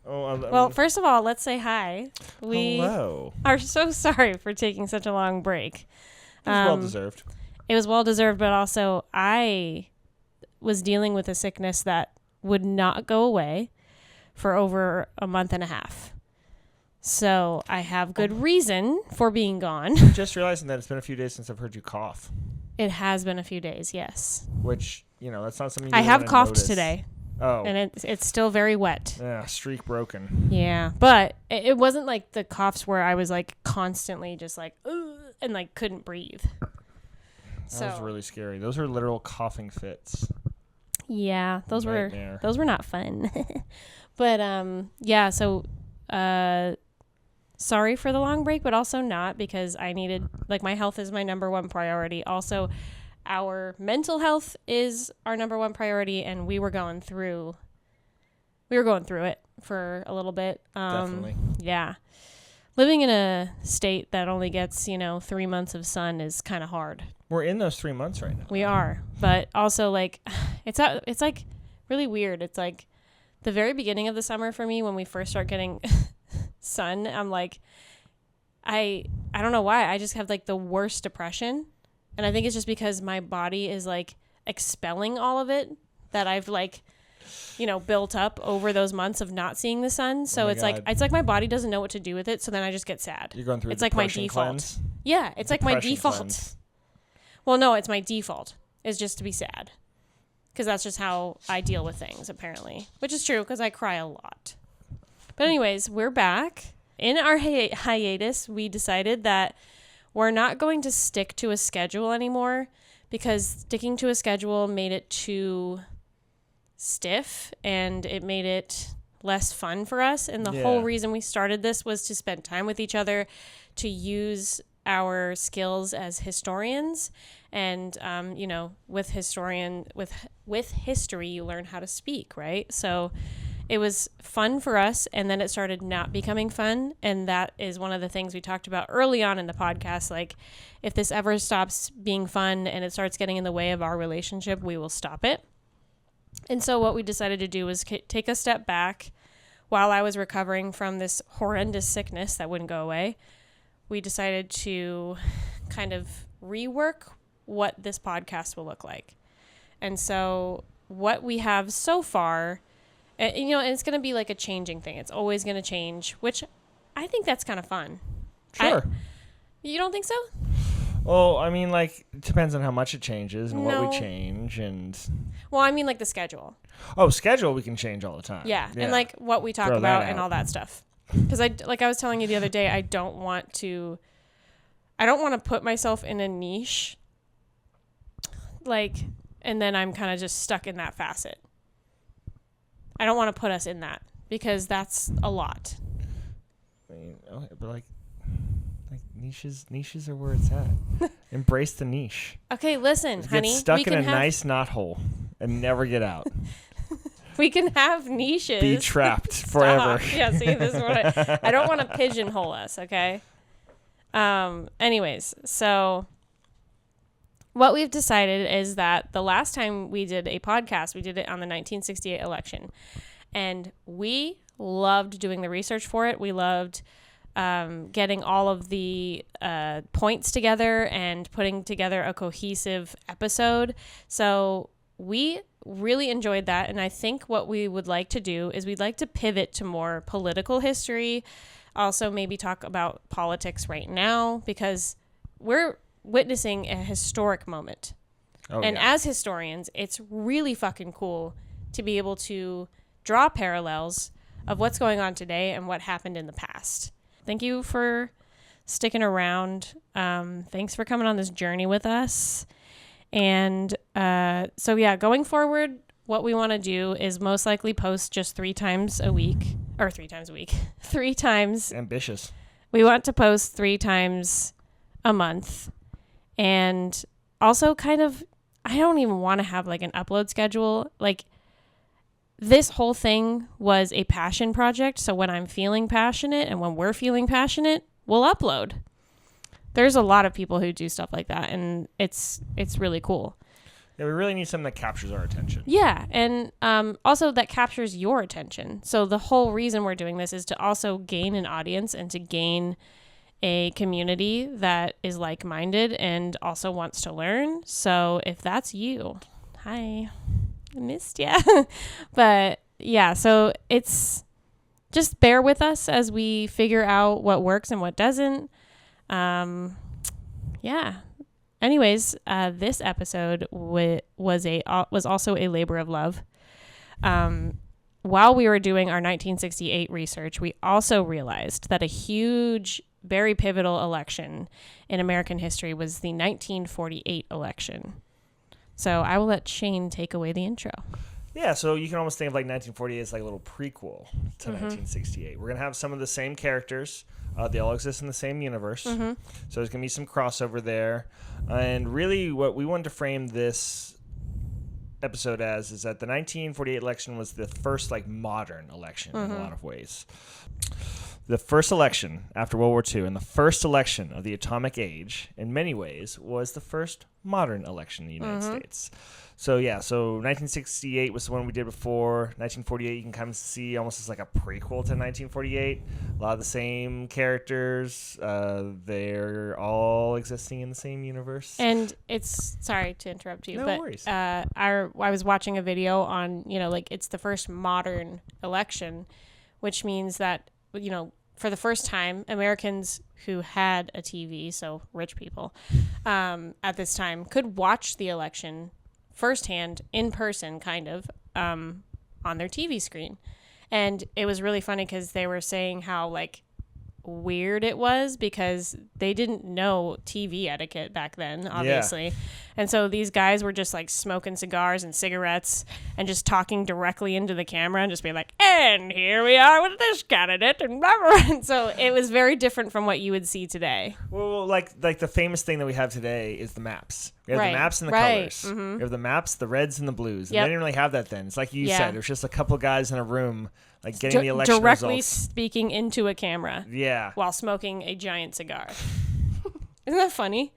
Well, first of all, let's say hi. We hello. are so sorry for taking such a long break. It was well-deserved. It was well-deserved, but also I was dealing with a sickness that would not go away for over a month and a half. So I have good reason for being gone. Just realizing that it's been a few days since I've heard you cough. It has been a few days, yes. Which, that's not something you I have coughed notice. today. Oh. And it's still very wet. Yeah, streak broken. Yeah, but it wasn't like the coughs where I was like constantly just like, ugh, and like couldn't breathe. That was really scary. Those are literal coughing fits. Yeah, those were not fun. But yeah, so sorry for the long break, but also not, because I needed, like, my health is my number one priority. Also, our mental health is our number one priority, and we were going through it for a little bit. Definitely. Yeah. Living in a state that only gets, 3 months of sun is kind of hard. We're in those 3 months right now. We are. But also, like, it's like really weird. It's like the very beginning of the summer for me, when we first start getting sun, I'm like, I don't know why. I just have like the worst depression. And I think it's just because my body is like expelling all of it that I've like, built up over those months of not seeing the sun. So it's like my body doesn't know what to do with it. So then I just get sad. You're going through it's like my default. Cleanse? Yeah, it's like my Depression default. cleanse. Well, no, it's my default is just to be sad. Because that's just how I deal with things, apparently. Which is true, because I cry a lot. But anyways, we're back. In our hiatus, we decided that we're not going to stick to a schedule anymore, because sticking to a schedule made it too stiff and it made it less fun for us. And the whole reason we started this was to spend time with each other, to use our skills as historians. And, with history, you learn how to speak, right? So it was fun for us, and then it started not becoming fun. And that is one of the things we talked about early on in the podcast. Like, if this ever stops being fun and it starts getting in the way of our relationship, we will stop it. And so what we decided to do was take a step back. While I was recovering from this horrendous sickness that wouldn't go away, we decided to kind of rework what this podcast will look like. And so what we have so far, it's going to be like a changing thing. It's always going to change, which I think that's kind of fun. Sure. You don't think so? Well, I mean, like, it depends on how much it changes and what we change and... Well, I mean, like, the schedule. Oh, schedule we can change all the time. Yeah. And, like, what we talk about and all that stuff. Because, I was telling you the other day, I don't want to put myself in a niche, like, and then I'm kind of just stuck in that facet. I don't want to put us in that, because that's a lot. I mean, but like niches are where it's at. Embrace the niche. Okay, listen, honey. Get stuck in a nice knothole and never get out. We can have niches. Be trapped forever. Yeah, see, this is what I don't want to pigeonhole us, okay? Anyways, so what we've decided is that the last time we did a podcast, we did it on the 1968 election. And we loved doing the research for it. We loved getting all of the points together and putting together a cohesive episode. So we really enjoyed that. And I think what we would like to do is we'd like to pivot to more political history. Also maybe talk about politics right now, because we're witnessing a historic moment. As historians, it's really fucking cool to be able to draw parallels of what's going on today and what happened in the past. Thank you for sticking around. Thanks for coming on this journey with us. And going forward, what we want to do is most likely post just 3 times a week. 3 times. Ambitious. We want to post 3 times a month. And also kind of, I don't even want to have like an upload schedule. Like, this whole thing was a passion project. So when I'm feeling passionate and when we're feeling passionate, we'll upload. There's a lot of people who do stuff like that, and it's really cool. Yeah, we really need something that captures our attention. Yeah, and also that captures your attention. So the whole reason we're doing this is to also gain an audience and to gain a community that is like-minded and also wants to learn. So if that's you, hi, I missed ya. But yeah, so it's just bear with us as we figure out what works and what doesn't. Yeah. Anyways, this episode was also a labor of love. While we were doing our 1968 research, we also realized that a huge, very pivotal election in American history was the 1948 election. So I will let Shane take away the intro. Yeah, so you can almost think of like 1948 as like a little prequel to 1968. We're going to have some of the same characters. They all exist in the same universe. So there's going to be some crossover there. And really what we wanted to frame this episode as is that the 1948 election was the first like modern election in a lot of ways. The first election after World War II and the first election of the atomic age, in many ways, was the first modern election in the United States. So, yeah, so 1968 was the one we did before. 1948, you can kind of see almost as like a prequel to 1948. A lot of the same characters. They're all existing in the same universe. And it's, sorry to interrupt you, No worries. I was watching a video on, like it's the first modern election, which means that, for the first time, Americans who had a TV, so rich people, at this time, could watch the election firsthand, in person, kind of, on their TV screen. And it was really funny because they were saying how, like, weird it was because they didn't know TV etiquette back then, obviously. Yeah. And so these guys were just like smoking cigars and cigarettes and just talking directly into the camera and just being like, and here we are with this candidate and blah, blah. And so it was very different from what you would see today. Well, like the famous thing that we have today is the maps. We have the maps and the colors. We have the maps, the reds and the blues. And they didn't really have that then. It's like you said, it was just a couple guys in a room like getting the election directly results. Speaking into a camera. Yeah. While smoking a giant cigar. Isn't that funny?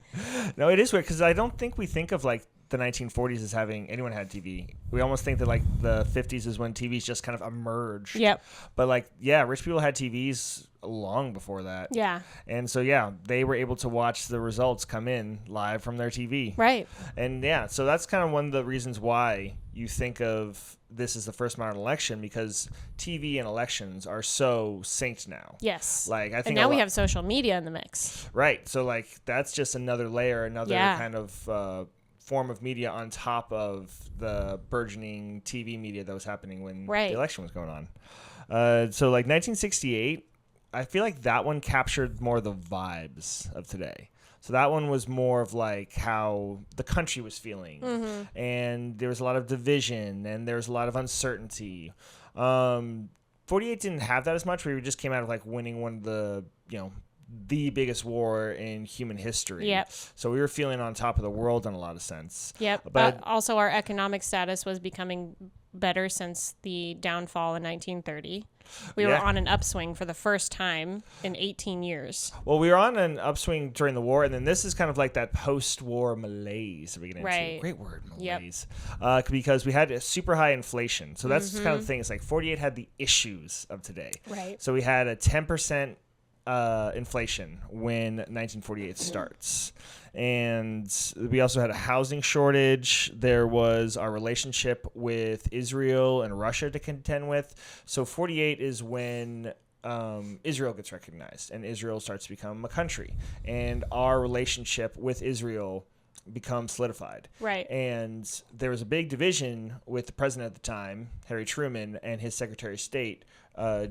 No, it is weird because I don't think we think of like the 1940s as having anyone had TV. We almost think that like the 50s is when TVs just kind of emerged. Yep. But like, yeah, rich people had TVs long before that. Yeah. And so, yeah, they were able to watch the results come in live from their TV. Right. And yeah, so that's kind of one of the reasons why you think of this as the first modern election, because TV and elections are so synced now. Yes. Like I think and now we have social media in the mix. Right. So like that's just another layer, another kind of form of media on top of the burgeoning TV media that was happening when the election was going on. So like 1968, I feel like that one captured more the vibes of today. So that one was more of like how the country was feeling, and there was a lot of division and there was a lot of uncertainty. 48 didn't have that as much. We just came out of like winning one of the, the biggest war in human history. Yep. So we were feeling on top of the world in a lot of sense. Yep. But also our economic status was becoming better since the downfall in 1930. We were on an upswing for the first time in 18 years. Well, we were on an upswing during the war, and then this is kind of like that post-war malaise that we get into. Right. Great word, malaise. Yep. Because we had a super high inflation. So that's kind of the thing. It's like 48 had the issues of today. Right. So we had a 10% inflation when 1948 starts. And we also had a housing shortage. There was our relationship with Israel and Russia to contend with. So 48 is when Israel gets recognized and Israel starts to become a country. And our relationship with Israel becomes solidified. Right. And there was a big division with the president at the time, Harry Truman, and his Secretary of State,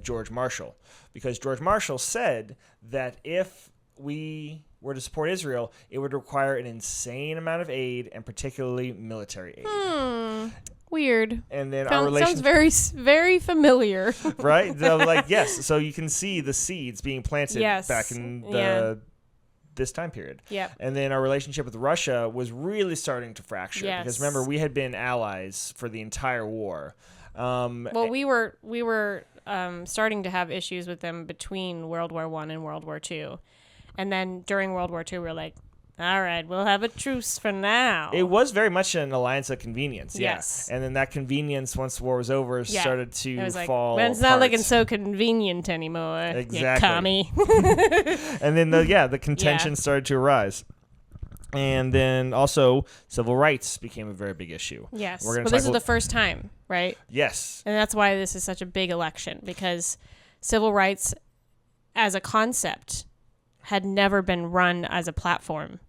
George Marshall. Because George Marshall said that if we were to support Israel, it would require an insane amount of aid, and particularly military aid. Weird. And then our relationship sounds very, very familiar. Right? Like, yes. So you can see the seeds being planted back in this time period. Yep. And then our relationship with Russia was really starting to fracture. Yes. Because remember, we had been allies for the entire war. Well, we were starting to have issues with them between World War I and World War II. And then during World War II, we were like, all right, we'll have a truce for now. It was very much an alliance of convenience, yeah. Yes. And then that convenience, once the war was over, started to it was like, fall well, it's not apart. looking so convenient anymore. Exactly. You commie. And then the contention started to arise. And then also civil rights became a very big issue. Yes. We're gonna Well, this is the first time, right? Yes. And that's why this is such a big election, because civil rights as a concept had never been run as a platform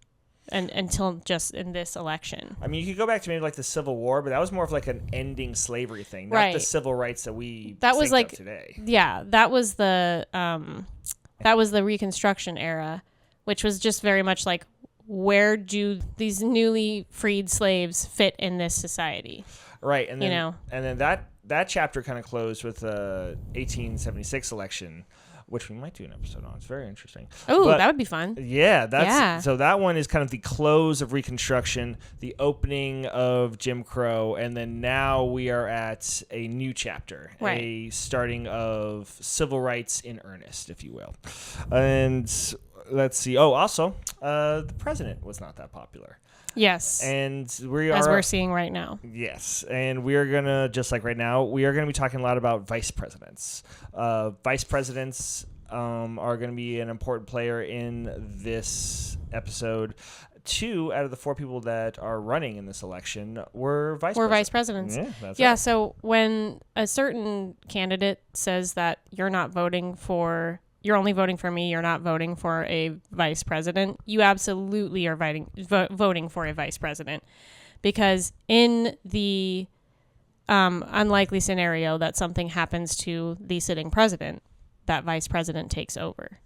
until just in this election. I mean, you could go back to maybe like the Civil War, but that was more of like an ending slavery thing, not right. the civil rights that we that think was like of today. Yeah, that was the Reconstruction era, which was just very much like, where do these newly freed slaves fit in this society? Right, and then and then that chapter kind of closed with the 1876 election, which we might do an episode on. It's very interesting. Oh, that would be fun. Yeah, so that one is kind of the close of Reconstruction, the opening of Jim Crow, and then now we are at a new chapter, a starting of civil rights in earnest, if you will. And let's see. Oh, also, the president was not that popular. Yes. And as we're seeing right now. Yes. And we are going to, just like right now, we are going to be talking a lot about vice presidents. Vice presidents are going to be an important player in this episode. 2 out of the 4 people that are running in this election were vice presidents. Yeah, that's right. right. So when a certain candidate says that you're only voting for me, you're not voting for a vice president, you absolutely are voting for a vice president. Because in the unlikely scenario that something happens to the sitting president, that vice president takes over.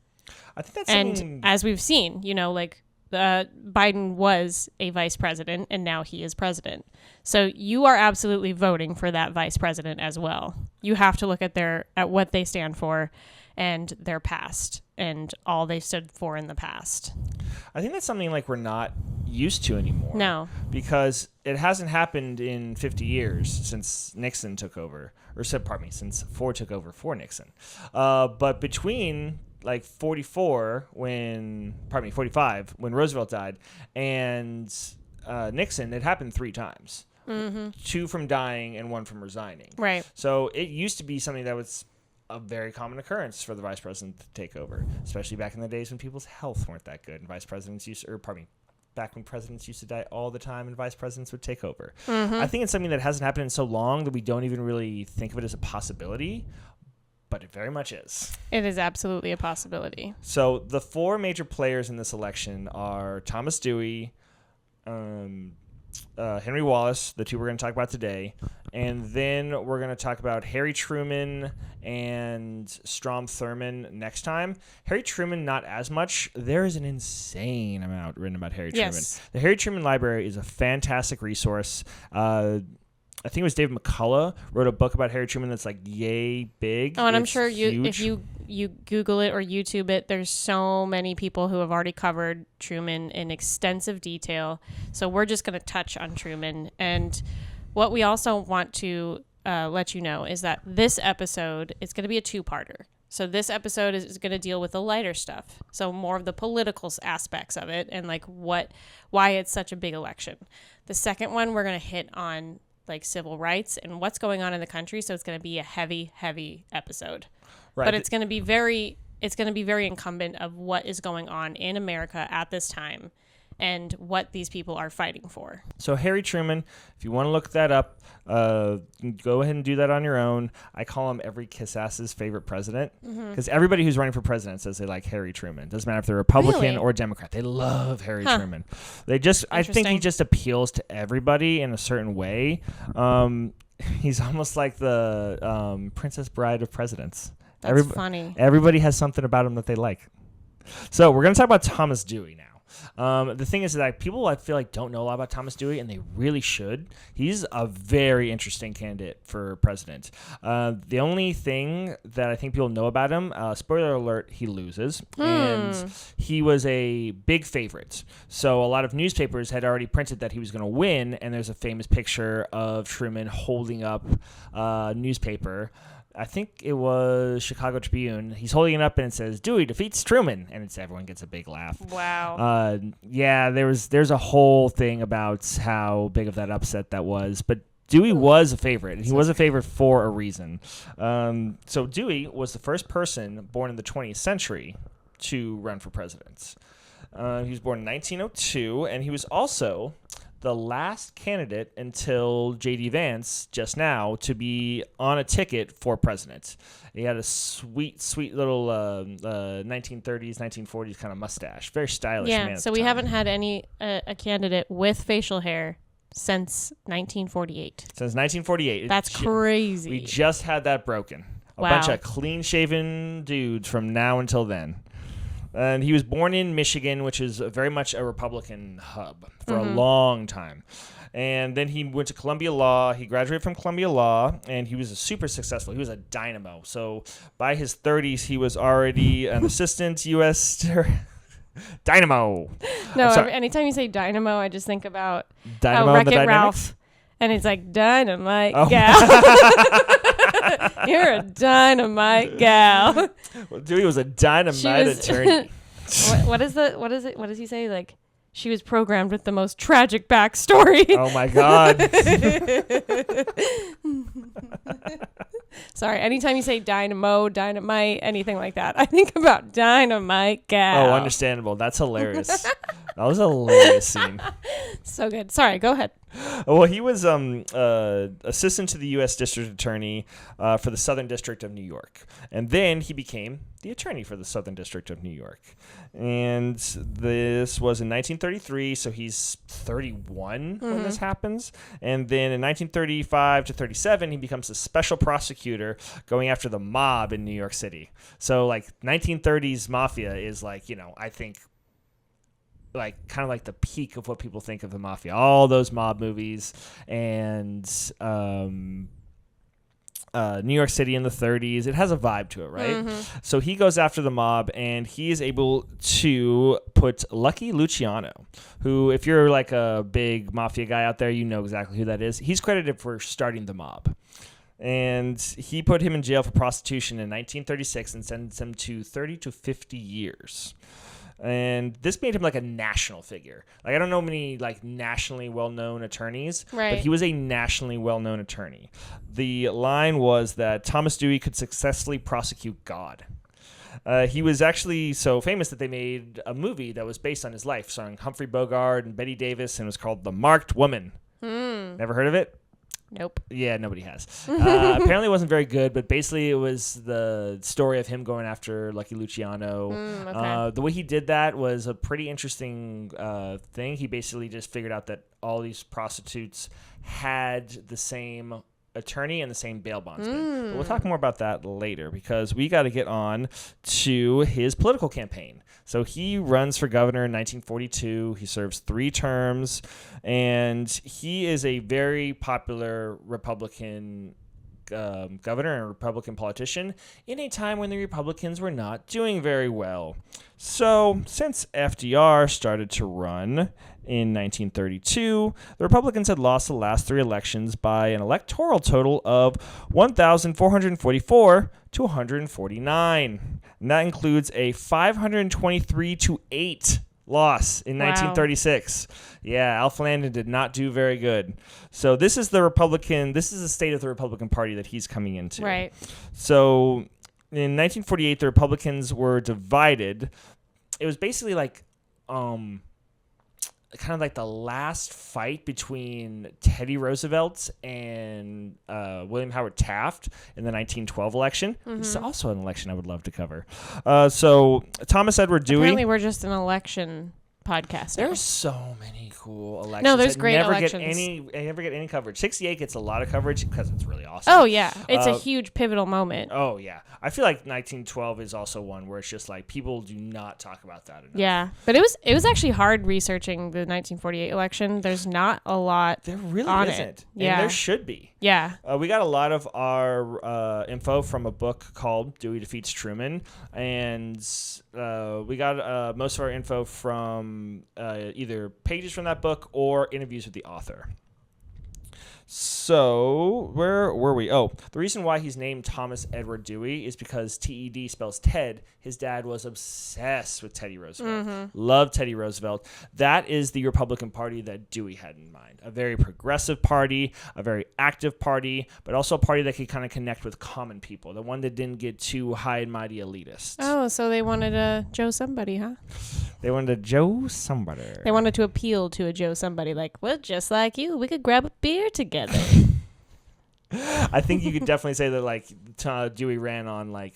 I think that's and as we've seen, Biden was a vice president and now he is president. So you are absolutely voting for that vice president as well. You have to look at what they stand for and their past and all they stood for in the past. I think that's something like we're not used to anymore. No. Because it hasn't happened in 50 years since Nixon took over. Since Ford took over for Nixon. But between like 45 when Roosevelt died, and Nixon, it happened 3 times. Mm-hmm. 2 from dying and 1 from resigning. Right. So it used to be something that was a very common occurrence for the vice president to take over, especially back in the days when people's health weren't that good, and back when presidents used to die all the time and vice presidents would take over. Mm-hmm. I think it's something that hasn't happened in so long that we don't even really think of it as a possibility, but it very much is. It is absolutely a possibility. So the 4 major players in this election are Thomas Dewey, Henry Wallace, the 2 we're going to talk about today, and then we're going to talk about Harry Truman and Strom Thurmond next time. Harry Truman, not as much. There is an insane amount written about Harry Truman. The Harry Truman Library is a fantastic resource. I think it was David McCullough wrote a book about Harry Truman that's like yay big. Oh, and I'm sure if you Google it or YouTube it, there's so many people who have already covered Truman in extensive detail. So we're just going to touch on Truman. And what we also want to let you know is that this episode is going to be a 2-parter. So this episode is going to deal with the lighter stuff. So more of the political aspects of it and like why it's such a big election. The second one, we're going to hit on like civil rights and what's going on in the country. So it's going to be a heavy episode. Right. But it's going to be very incumbent of what is going on in America at this time and what these people are fighting for. So Harry Truman, if you want to look that up, go ahead and do that on your own. I call him every kiss-ass's favorite president because everybody who's running for president says they like Harry Truman. Doesn't matter if they're Republican or Democrat. They love Harry Truman. I think he just appeals to everybody in a certain way. He's almost like the Princess Bride of presidents. That's funny. Everybody has something about him that they like. So we're going to talk about Thomas Dewey now. The thing is that people, I feel like, don't know a lot about Thomas Dewey, and they really should. He's a very interesting candidate for president. The only thing that I think people know about him, spoiler alert, he loses. And he was a big favorite. So a lot of newspapers had already printed that he was going to win, and there's a famous picture of Truman holding up a newspaper I think it was Chicago Tribune. He's holding it up and it says, Dewey defeats Truman. And everyone gets a big laugh. Wow. Yeah, there's a whole thing about how big of that upset that was. But Dewey was a favorite, and he was a favorite for a reason. So Dewey was the first person born in the 20th century to run for president. He was born in 1902, and he was also the last candidate until J.D. Vance just now to be on a ticket for president. He had a sweet little 1930s, 1940s kind of mustache. Very stylish man. Yeah, so we haven't had a candidate with facial hair since 1948. Since 1948. That's crazy. We just had that broken. A bunch of clean-shaven dudes from now until then. And he was born in Michigan, which is very much a Republican hub for a long time. And then he went to Columbia Law. He graduated from Columbia Law, and he was super successful. He was a dynamo. So by his 30s, he was already an assistant U.S. Dynamo. No, anytime you say dynamo, I just think about Dynamo and the Wreck-It Dynamics? Ralph. And it's like, dynamite gal. You're a dynamite gal. Well, Dewey was a dynamite attorney. What does he say? Like, she was programmed with the most tragic backstory. Oh my God. Sorry, anytime you say dynamo, dynamite, anything like that, I think about dynamite gal. Oh, understandable. That's hilarious. That was a hilarious scene. So good. Sorry, go ahead. Well, he was assistant to the U.S. District Attorney for the Southern District of New York. And then he became the attorney for the Southern District of New York. And this was in 1933, so he's 31 when this happens. And then in 1935 to 37, he becomes a special prosecutor going after the mob in New York City. So, like, 1930s mafia is, like, I think like kind of like the peak of what people think of the mafia, all those mob movies, and New York City in the 30s. It has a vibe to it, right? So he goes after the mob, and he is able to put Lucky Luciano, who, if you're like a big mafia guy out there, you know exactly who that is. He's credited for starting the mob. And he put him in jail for prostitution in 1936 and sentenced him to 30 to 50 years. And this made him like a national figure. Like, I don't know many like nationally well-known attorneys, but he was a nationally well-known attorney. The line was that Thomas Dewey could successfully prosecute God. He was actually so famous that they made a movie that was based on his life, starring Humphrey Bogart and Bette Davis, and it was called The Marked Woman. Never heard of it? Nope. Yeah, nobody has. Apparently it wasn't very good, but basically it was the story of him going after Lucky Luciano. The way he did that was a pretty interesting thing. He basically just figured out that all these prostitutes had the same attorney and the same bail bondsman. But we'll talk more about that later, because we got to get on to his political campaign. So he runs for governor in 1942. He serves 3 terms, and he is a very popular Republican governor and a Republican politician in a time when the Republicans were not doing very well. So since FDR started to run in 1932, the Republicans had lost the last 3 elections by an electoral total of 1,444 to 149. And that includes a 523 to 8 loss in 1936. Yeah, Alf Landon did not do very good. So this is the state of the Republican Party that he's coming into. Right. So in 1948, the Republicans were divided. It was basically like kind of like the last fight between Teddy Roosevelt and William Howard Taft in the 1912 election. This is also an election I would love to cover. So Thomas Edward Dewey. Apparently we're just an election podcast. There's so many cool elections. No, there's great elections. Never get any coverage. 68 gets a lot of coverage because it's really awesome. Oh, yeah. It's a huge pivotal moment. Oh, yeah. I feel like 1912 is also one where it's just like people do not talk about that enough. Yeah. But it was actually hard researching the 1948 election. There's not a lot There really on isn't. it. And Yeah. there should be. Yeah. We got a lot of our info from a book called Dewey Defeats Truman, and we got most of our info from either pages from that book or interviews with the author. So where were we? Oh, the reason why he's named Thomas Edward Dewey is because TED spells Ted. His dad was obsessed with Teddy Roosevelt. Loved Teddy Roosevelt. That is the Republican Party that Dewey had in mind. A very progressive party, a very active party, but also a party that could kind of connect with common people. The one that didn't get too high and mighty elitist. Oh, so they wanted a Joe somebody, huh? They wanted a Joe somebody. They wanted to appeal to a Joe somebody like, well, just like you, we could grab a beer together. I think you could definitely say that like Dewey ran on like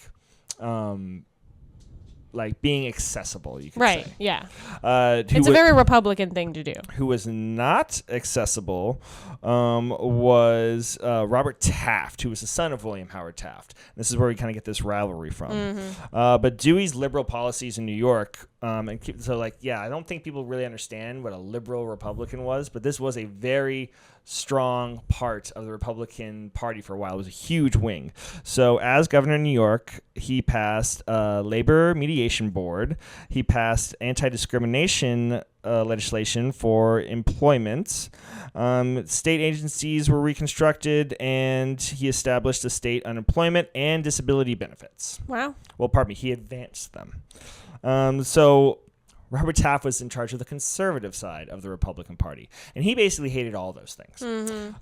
being accessible. You could right? say. Yeah. It's a very Republican thing to do. Who was not accessible was Robert Taft, who was the son of William Howard Taft. This is where we kind of get this rivalry from. But Dewey's liberal policies in New York, I don't think people really understand what a liberal Republican was, but this was a very strong part of the Republican Party for a while. It was a huge wing. So as governor of New York, he passed a labor mediation board. He passed anti-discrimination legislation for employment. State agencies were reconstructed, and he established the state unemployment and disability benefits. Wow. Well, pardon me, he advanced them. So Robert Taft was in charge of the conservative side of the Republican Party, and he basically hated all those things.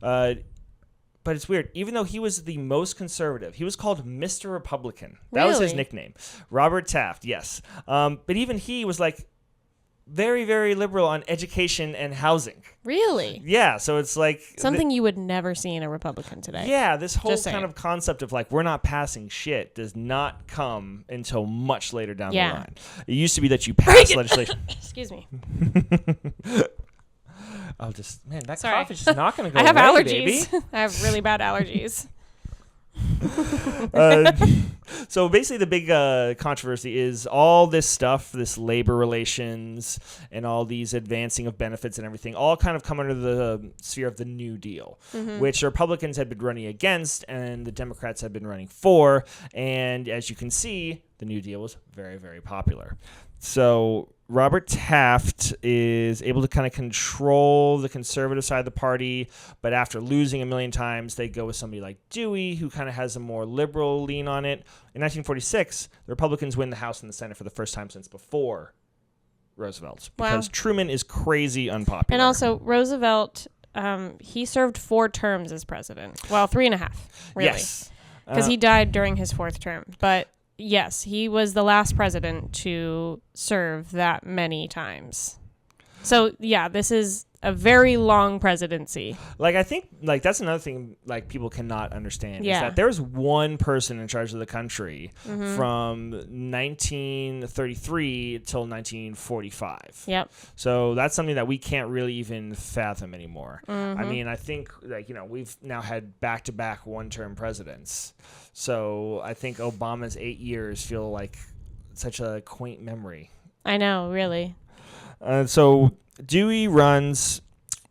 But it's weird. Even though he was the most conservative, he was called Mr. Republican. That was his nickname. Robert Taft, yes. But even he was like very, very liberal on education and housing. Really? Yeah, so it's like something you would never see in a Republican today. Yeah, this whole kind of concept of like we're not passing shit does not come until much later down the line. It used to be that you pass legislation. Excuse me. Oh, that cough is just not going to go away, I have allergies. Baby. I have really bad allergies. So basically the big controversy is all this stuff, this labor relations and all these advancing of benefits and everything, all kind of come under the sphere of the New Deal, which the Republicans had been running against and the Democrats had been running for. And as you can see, the New Deal was very, very popular. So Robert Taft is able to kind of control the conservative side of the party, but after losing a million times, they go with somebody like Dewey, who kind of has a more liberal lean on it. In 1946, the Republicans win the House and the Senate for the first time since before Roosevelt, because Truman is crazy unpopular. And also, Roosevelt, he served 4 terms as president. Well, 3.5, really. Yes. Because he died during his 4th term, but... Yes, he was the last president to serve that many times. So, yeah, this is a very long presidency. Like, I think, like, that's another thing, like, people cannot understand is that there's one person in charge of the country from 1933 till 1945. Yep. So that's something that we can't really even fathom anymore. I mean, I think, like, we've now had back-to-back one-term presidents. So I think Obama's 8 years feel like such a quaint memory. I know, really. So Dewey runs.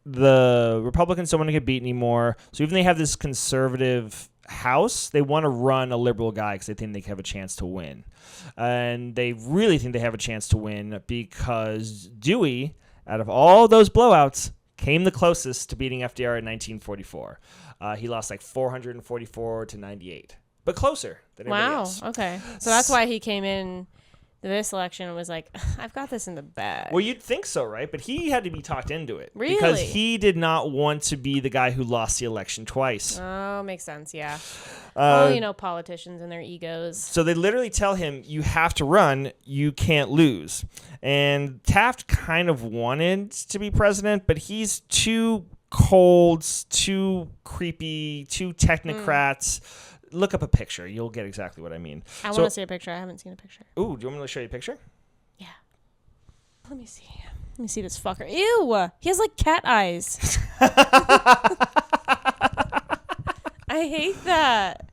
The Republicans don't want to get beat anymore. So even they have this conservative House, they want to run a liberal guy because they think they have a chance to win. And they really think they have a chance to win because Dewey, out of all those blowouts, came the closest to beating FDR in 1944. He lost like 444 to 98. But closer than everybody else. Wow, okay. So that's why he came in this election and was like, I've got this in the bag. Well, you'd think so, right? But he had to be talked into it. Really? Because he did not want to be the guy who lost the election twice. Oh, makes sense, yeah. Politicians and their egos. So they literally tell him, you have to run, you can't lose. And Taft kind of wanted to be president, but he's too cold, too creepy, too technocrats. Look up a picture. You'll get exactly what I mean. I want to see a picture. I haven't seen a picture. Ooh, do you want me to show you a picture? Yeah. Let me see. Let me see this fucker. Ew. He has like cat eyes. I hate that.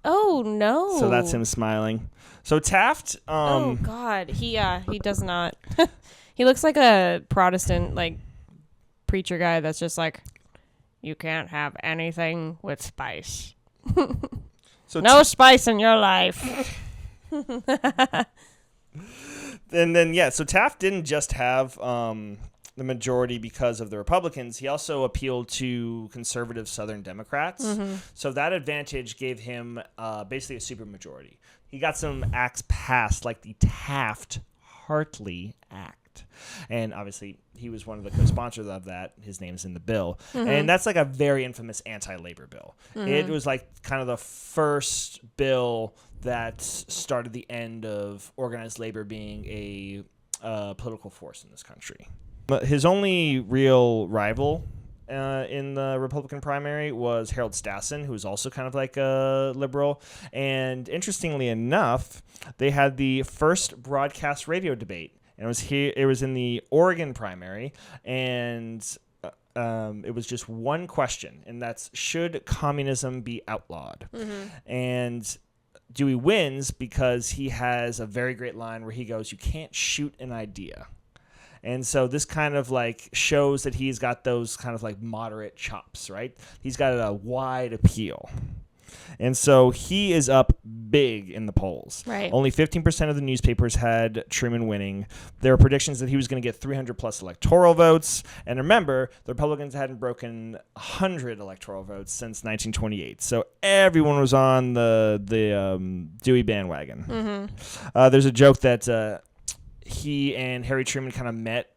Oh, no. So that's him smiling. So Taft... oh, God. He does not. He looks like a Protestant, like, preacher guy that's just like... You can't have anything with spice. So no spice in your life. And then, so Taft didn't just have the majority because of the Republicans, he also appealed to conservative Southern Democrats. So that advantage gave him basically a supermajority. He got some acts passed, like the Taft-Hartley Act. And obviously, he was one of the co-sponsors of that. His name's in the bill. And that's like a very infamous anti-labor bill. It was like kind of the first bill that started the end of organized labor being a political force in this country. But his only real rival in the Republican primary was Harold Stassen, who was also kind of like a liberal. And interestingly enough, they had the first broadcast radio debate. And it was in the Oregon primary, and it was just one question, and that's, should communism be outlawed? And Dewey wins because he has a very great line where he goes, "You can't shoot an idea." And so this kind of like shows that he's got those kind of like moderate chops, right? He's got a wide appeal. And so he is up big in the polls. Right. Only 15% of the newspapers had Truman winning. There were predictions that he was going to get 300 plus electoral votes. And remember, the Republicans hadn't broken 100 electoral votes since 1928. So everyone was on the Dewey bandwagon. There's a joke that he and Harry Truman kind of met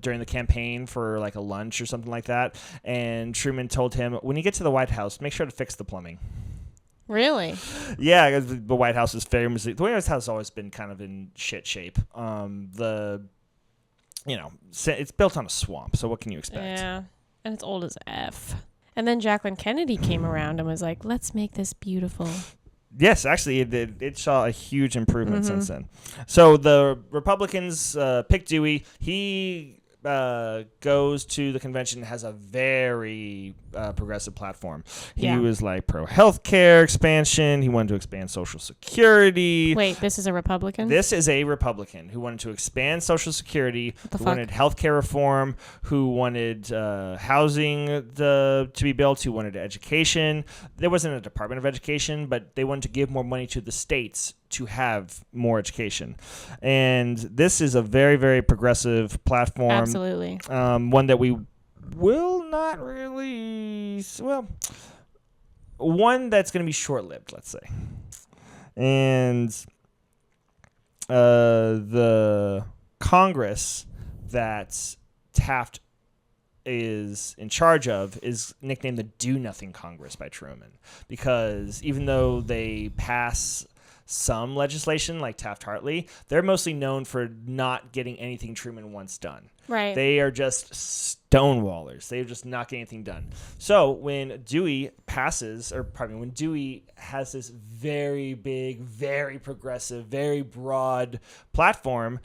during the campaign for like a lunch or something like that. And Truman told him, when you get to the White House, make sure to fix the plumbing. Really? Yeah, because the White House is famously, the White House has always been kind of in shit shape. It's built on a swamp, so what can you expect? Yeah, and it's old as F. And then Jacqueline Kennedy came around and was like, let's make this beautiful. Yes, actually, it saw a huge improvement since then. So the Republicans pick Dewey. He goes to the convention, has a very progressive platform. He was like pro-healthcare expansion. He wanted to expand Social Security. Wait, this is a Republican? This is a Republican who wanted to expand Social Security, who wanted healthcare reform, who wanted housing to be built, who wanted education. There wasn't a Department of Education, but they wanted to give more money to the states to have more education. And this is a very, very progressive platform. Absolutely. One that we will not really, one that's going to be short-lived, let's say. And the Congress that Taft is in charge of is nicknamed the Do-Nothing Congress by Truman, because even though they pass some legislation like Taft-Hartley, they're mostly known for not getting anything Truman wants done. Right. They are just stonewallers. They're just not getting anything done. So when Dewey when Dewey has this very big, very progressive, very broad platform,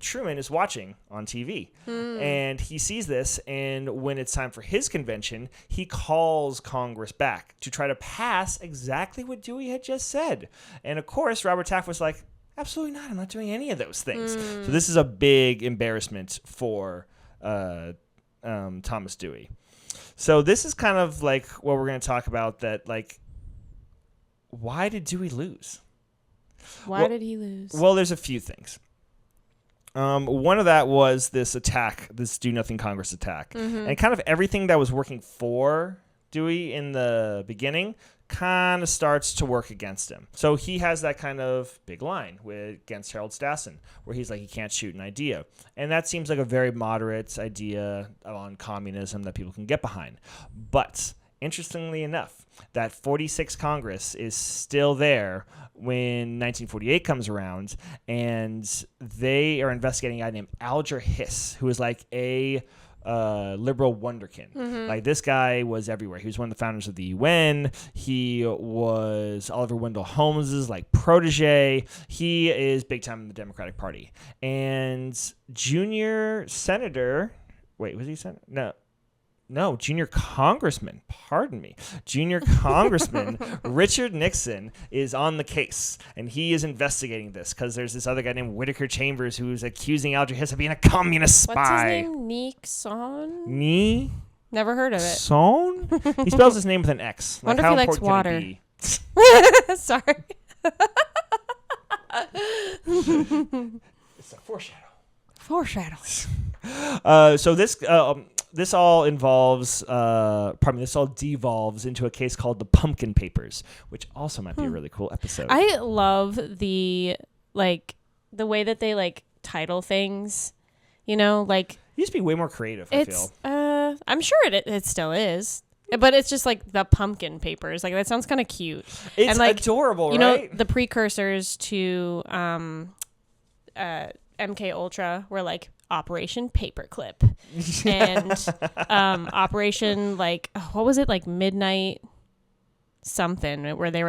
Truman is watching on TV, and he sees this, and when it's time for his convention, he calls Congress back to try to pass exactly what Dewey had just said. And of course, Robert Taft was like, absolutely not. I'm not doing any of those things. So this is a big embarrassment for Thomas Dewey. So this is kind of like what we're going to talk about, that like, why did Dewey lose? Why did he lose? Well, there's a few things. One of that was this attack, this Do-Nothing Congress attack. And kind of everything that was working for Dewey in the beginning kind of starts to work against him. So he has that kind of big line against Harold Stassen, where he's like, he can't shoot an idea. And that seems like a very moderate idea on communism that people can get behind. But interestingly enough, that 46 Congress is still there when 1948 comes around, and they are investigating a guy named Alger Hiss, who is like a liberal wonderkin. Like, this guy was everywhere. He was one of the founders of the UN. He was Oliver Wendell Holmes's like protege. He is big time in the Democratic Party. And junior senator, was he senator? No, junior congressman, Junior Congressman Richard Nixon is on the case, and he is investigating this because there's this other guy named Whittaker Chambers who's accusing Alger Hiss of being a communist spy. What's his name? Nixon? Never heard of it. Son? He spells his name with an X. Wonder if he likes water. Sorry. It's a foreshadow. So this all involves, this all devolves into a case called the Pumpkin Papers, which also might be a really cool episode. I love the way that they like title things, like it used to be way more creative, I feel. I'm sure it still is. But it's just like the Pumpkin Papers. Like that sounds kind of cute. It's and, like, adorable, right? Right? The precursors to MK Ultra were like Operation Paperclip and Operation what was it, like Midnight something, where they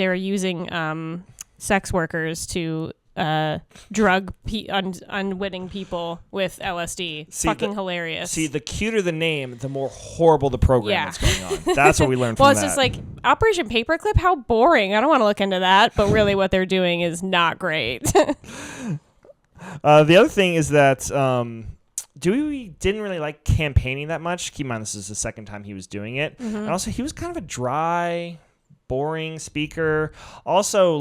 were using sex workers to drug unwitting people with LSD. Hilarious. See, the cuter the name, the more horrible the program that's going on. That's what we learned from that. Well, it's just like Operation Paperclip. How boring! I don't want to look into that. But really, what they're doing is not great. The other thing is that Dewey didn't really like campaigning that much. Keep in mind, this is the second time he was doing it, and also he was kind of a dry, boring speaker. Also,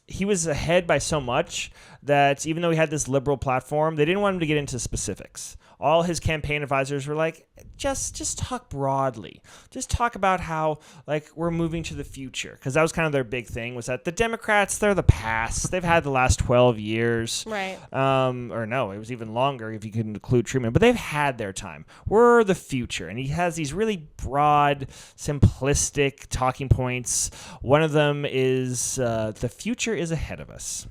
he was ahead by so much that even though he had this liberal platform, they didn't want him to get into specifics. All his campaign advisors were like, just talk broadly. Just talk about how, we're moving to the future. Because that was kind of their big thing, was that the Democrats, they're the past. They've had the last 12 years. Right. Or no, it was even longer if you could include Truman. But they've had their time. We're the future. And he has these really broad, simplistic talking points. One of them is, the future is ahead of us.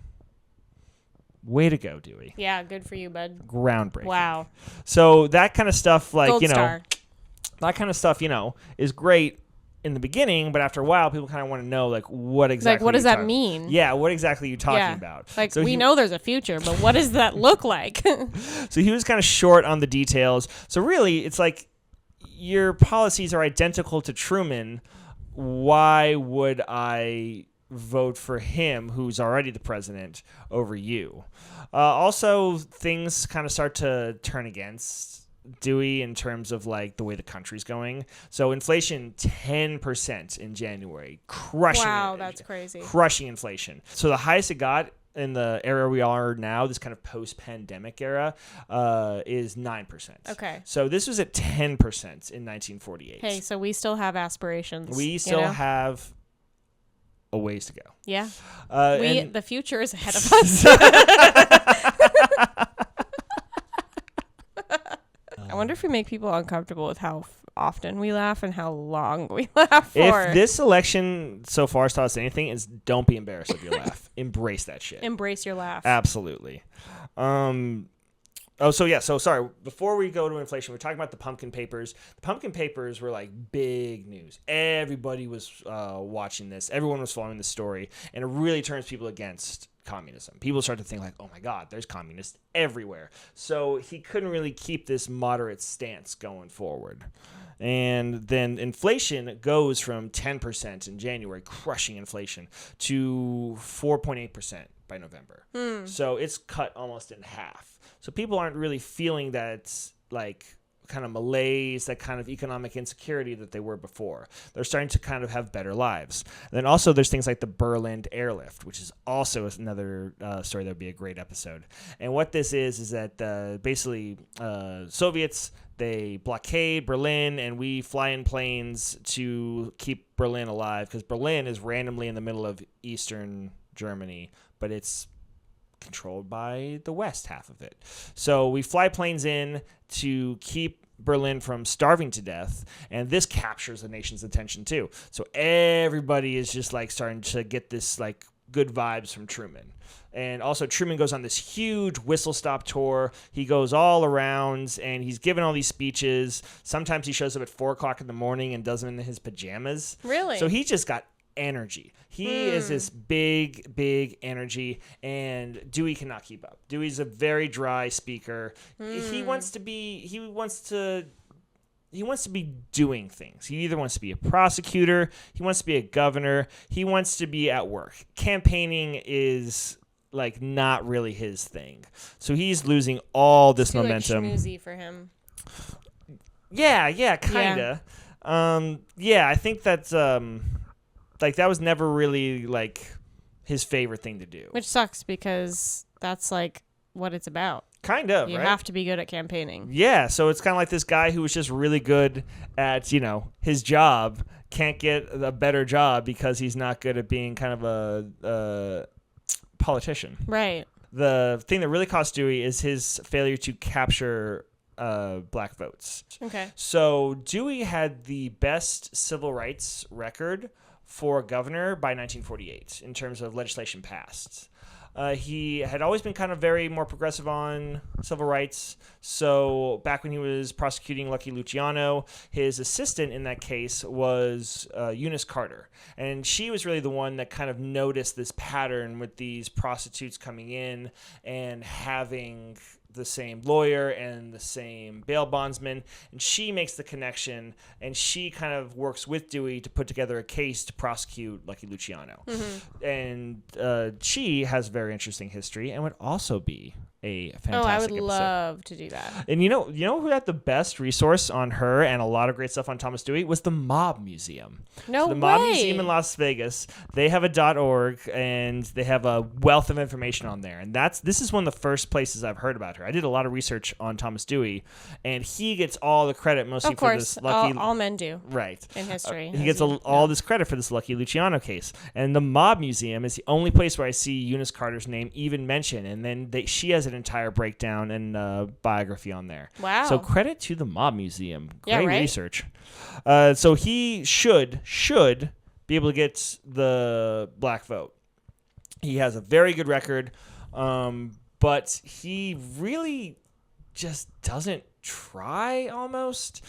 Way to go, Dewey. Yeah, good for you, bud. Groundbreaking. Wow. So that kind of stuff, Gold star. that kind of stuff, is great in the beginning, but after a while, people kind of want to know, what exactly. What does that mean? Yeah, what exactly are you talking about? So we know there's a future, but what does that look like? So he was kind of short on the details. So really, it's like your policies are identical to Truman. Why would I vote for him, who's already the president, over you? Also, things kind of start to turn against Dewey in terms of the way the country's going. So inflation 10% in January, crushing. Wow, that's crazy. Crushing inflation. So the highest it got in the era we are now, this kind of post-pandemic era, is 9%. Okay. So this was at 10% in 1948. Hey, so we still have aspirations. We still have a ways to go. Yeah. The future is ahead of us. I wonder if we make people uncomfortable with how often we laugh and how long we laugh for. If this election so far has taught us anything, is don't be embarrassed of your laugh. Embrace that shit. Embrace your laugh. Absolutely. So sorry. Before we go to inflation, we're talking about the Pumpkin Papers. The Pumpkin Papers were big news. Everybody was watching this. Everyone was following this story, and it really turns people against communism. People start to think oh my God, there's communists everywhere. So he couldn't really keep this moderate stance going forward. And then inflation goes from 10% in January, crushing inflation, to 4.8% by November. So it's cut almost in half. So people aren't really feeling that kind of malaise, that kind of economic insecurity that they were before. They're starting to kind of have better lives. And then also there's things like the Berlin airlift, which is also another story that would be a great episode. And what this is that basically Soviets, they blockade Berlin, and we fly in planes to keep Berlin alive, because Berlin is randomly in the middle of Eastern Germany, but it's controlled by the west half of it. So we fly planes in to keep Berlin from starving to death, and this captures the nation's attention too. So everybody is just starting to get this good vibes from Truman. And also Truman goes on this huge whistle-stop tour. He goes all around, and he's giving all these speeches. Sometimes he shows up at 4 o'clock in the morning and does them in his pajamas. Really? So he just got energy. He is this big energy, and Dewey cannot keep up. Dewey's a very dry speaker. He wants to be doing things. He either wants to be a prosecutor, he wants to be a governor, he wants to be at work. Campaigning is not really his thing. So he's losing all this momentum. Schmoozy for him. Yeah, kinda. Yeah. I think that's that was never really his favorite thing to do. Which sucks, because that's what it's about. Kind of, You right? have to be good at campaigning. Yeah, so it's kind of like this guy who was just really good at, his job, can't get a better job because he's not good at being kind of a politician. Right. The thing that really cost Dewey is his failure to capture black votes. Okay. So Dewey had the best civil rights record for governor by 1948 in terms of legislation passed. He had always been kind of very more progressive on civil rights. So back when he was prosecuting Lucky Luciano, his assistant in that case was Eunice Carter. And she was really the one that kind of noticed this pattern with these prostitutes coming in and having the same lawyer and the same bail bondsman, and she makes the connection, and she kind of works with Dewey to put together a case to prosecute Lucky Luciano. And she has a very interesting history and would also be a fantastic I would episode. love to do that. And you know who had the best resource on her and a lot of great stuff on Thomas Dewey was the Mob Museum. No the way. Mob Museum in Las Vegas. They have a .org and they have a wealth of information on there. And this is one of the first places I've heard about her. I did a lot of research on Thomas Dewey, and he gets all the credit mostly Of course, for this Lucky. all men do. Right. In history. He gets all this credit for this Lucky Luciano case. And the Mob Museum is the only place where I see Eunice Carter's name even mentioned. And then she has an entire breakdown and biography on there. Wow. So credit to the Mob Museum. Yeah, Great right? research. So he should be able to get the black vote. He has a very good record, but he really just doesn't try almost.